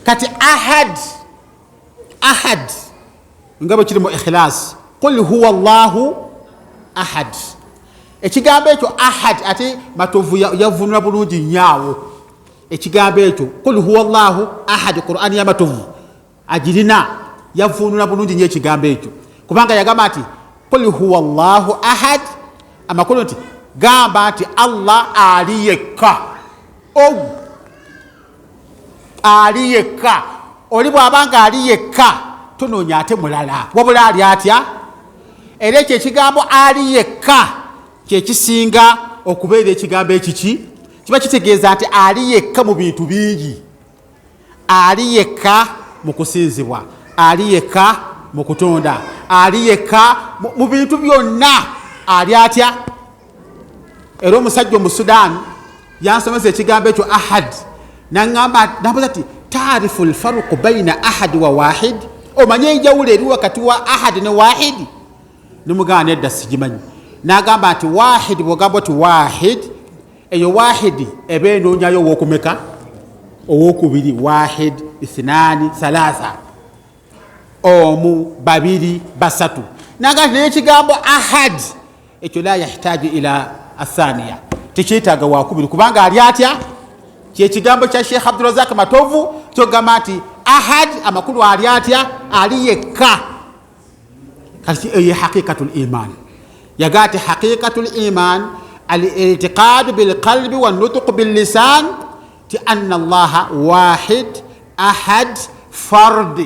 Kati ahad, ahad nga bwe kiri mu Ikhlas, qul huwa Allahu ahad. Ekigambo ekyo ahad ate matovu yavunula bulungi nyaawo. Ekigambo ekyo qul huwa Allahu ahad, Qur'ani ya matovu agirina yavunula bulungi nnyo ekigambo ekyo, kubanga yagamba nti qul huwa Allahu ahad, amakulu nti gamba nti Allah ali yekka. Ali yekka. Oli bw'abanga ali yekka tonoonya ate mulala, wabula ali atya? Era ekyo ekigambo ali yekka kye kisinga okubeera ekigambo ekiki kiba kitegeeza nti ali yekka mu bintu bingi, ali yekka mu kusinzibwa, ali yekka mu kutonda, ali yekka mu bintu byonna ali atya. Era omusajja mu Sudan yansomesa ekigambo ekyo ahad, nabuuza ati taarifu lfaruqu baina ahadi wa wahid, omanye enjawulo eri wakati wa ahad ne wahid? Nimugamba nedda sigimanyi. Nagamba nti wahid bwogamba oti wahid, eyo wahid eba enoonyayo owokumeka, owokubiri. Wahid, ithnani, thalatha, omu, babiri, basatu. Nagamba naye ekigambo ahad ekyo la yahitaji ila athaniya, tekyetaaga wakubiri kubanga ali atya. Kyekigambo kya Sheikh Abdurazak Matovu kyogamba nti ahad amakulu ali atya, ali yekka. Kati eyo haqiqatul iman. Yagati haqiqatul iman al-i'tiqad bil qalbi wan nutq bil lisan ti anna Allah wahid ahad fard.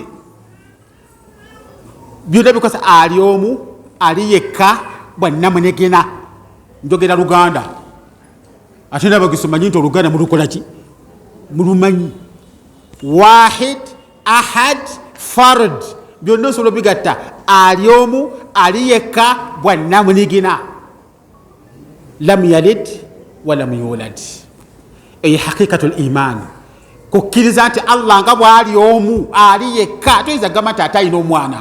Byonna bikosa ali omu, ali yekka, bwanna munegena. Njogera Luganda ate nabagisoma nti Oluganda mulukola ki? Mulumanyi. Wahid ahad fard, byonna osobola bigatta. Ali omu, ali yekka, bwanna munegena. Lam yalid walam yulad. Eyo haqiqatul iman, kukkiriza nti Allah nga bwali omu, ali yekka, toyinza kugamba nti ate alina omwana.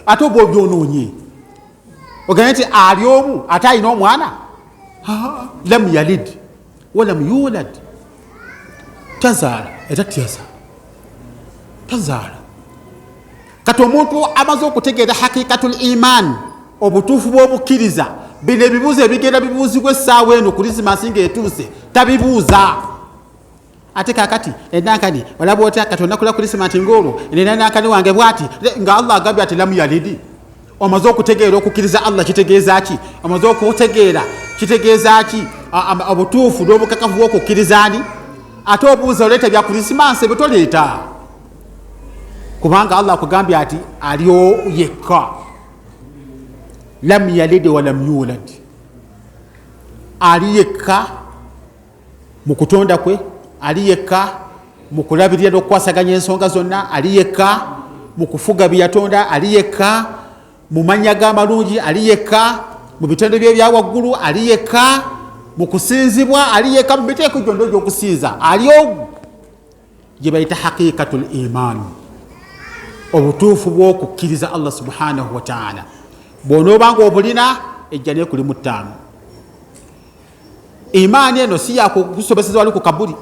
Ate oba obyonoonye ogambye nti ali omu ate alina omwana. Lam yalid walam yulad, tazaala era tazaala. Kati omuntu amaze okutegeera haqiqatul iman, obutuufu bw'obukkiriza, bino ebibuuzo ebigenda bibuuzibwa essaawa eno Krismasi ng'etuuse tabibuuza. Ate kakati enankani olaba otya kati olunaku lwa Krismasi ng'olwo enankani wange bw'ati nga Allah agambye ati lam yalid. Omaze okutegeera okukkiriza Allah kitegeeza ki? Omaze okutegeera kitegeeza ki? Obutuufu n'obukakafu bw'okukkiriza ani? Ate obuuza oleeta bya Krismasi bwe toleeta, kubanga Allah akugambye ati aliyo yekka. Lam yalid walam yulad, ali yekka mu kutonda kwe, ali yekka mu kulabirira n'okukwasaganya ensonga zonna, ali yekka mu kufuga bye yatonda, ali yekka mu mannya g'amalungi, ali yekka mu bitendo bye ebya waggulu, ali yekka mu kusinzibwa, ali yekka mu miteeko gyonna egy'okusinza. Aliyo gye bayita haqiqatul iman, obutuufu bw'okukkiriza Allah subhanahu wa ta'ala. Bw'onoobanga obulina ejja n'ekuli 5. Imaani eno si yakusobeseza wali ku kabuli.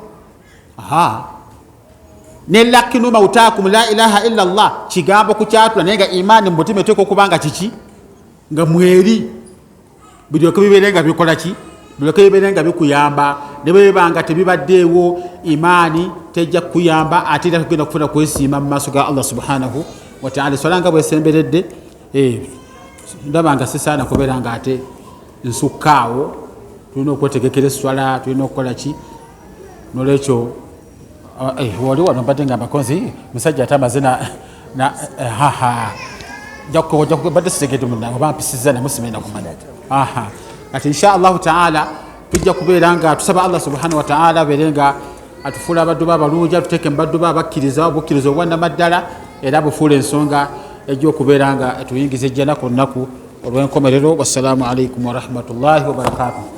Nelakkinu mautaakum la ilaha illa Allah kigambo kukyatula, naye nga imaani mu mutima eteeka okubanga kiki? Nga mweri. Biryoke bibeere nga bikola ki? Biryoke bibeere nga bikuyamba. Ne bwe bibanga tebibaddeewo, imaani tejja kukuyamba, ate era tugenda kufuna kwesiima mu maaso ga Allah subhanahu wa ta'ala. Swala nga bwesemberedde, ndaba nga sisaana kubeera nga ate nsukkaawo. Tulina okwetegekera esswala, tulina okukola ki? Nolwekyo wali wano mbadde nga makonzi musajja ate amaze badde sitegedde munange oba mpisiza namusimenda kumanya. Kati insha Allahu ta'ala tujja kubeera nga tusaba Allah subhanahu wa ta'ala abeere nga atufuula abaddu be abalungi, atuteeke mu baddu be abakkiriza obukkiriza obwannamaddala, era bufuula ensonga egy'okubeera nga etuyingiza ejjana ku lunaku olw'enkomerero. Wassalamu alaikum warahmatullahi wabarakatuh.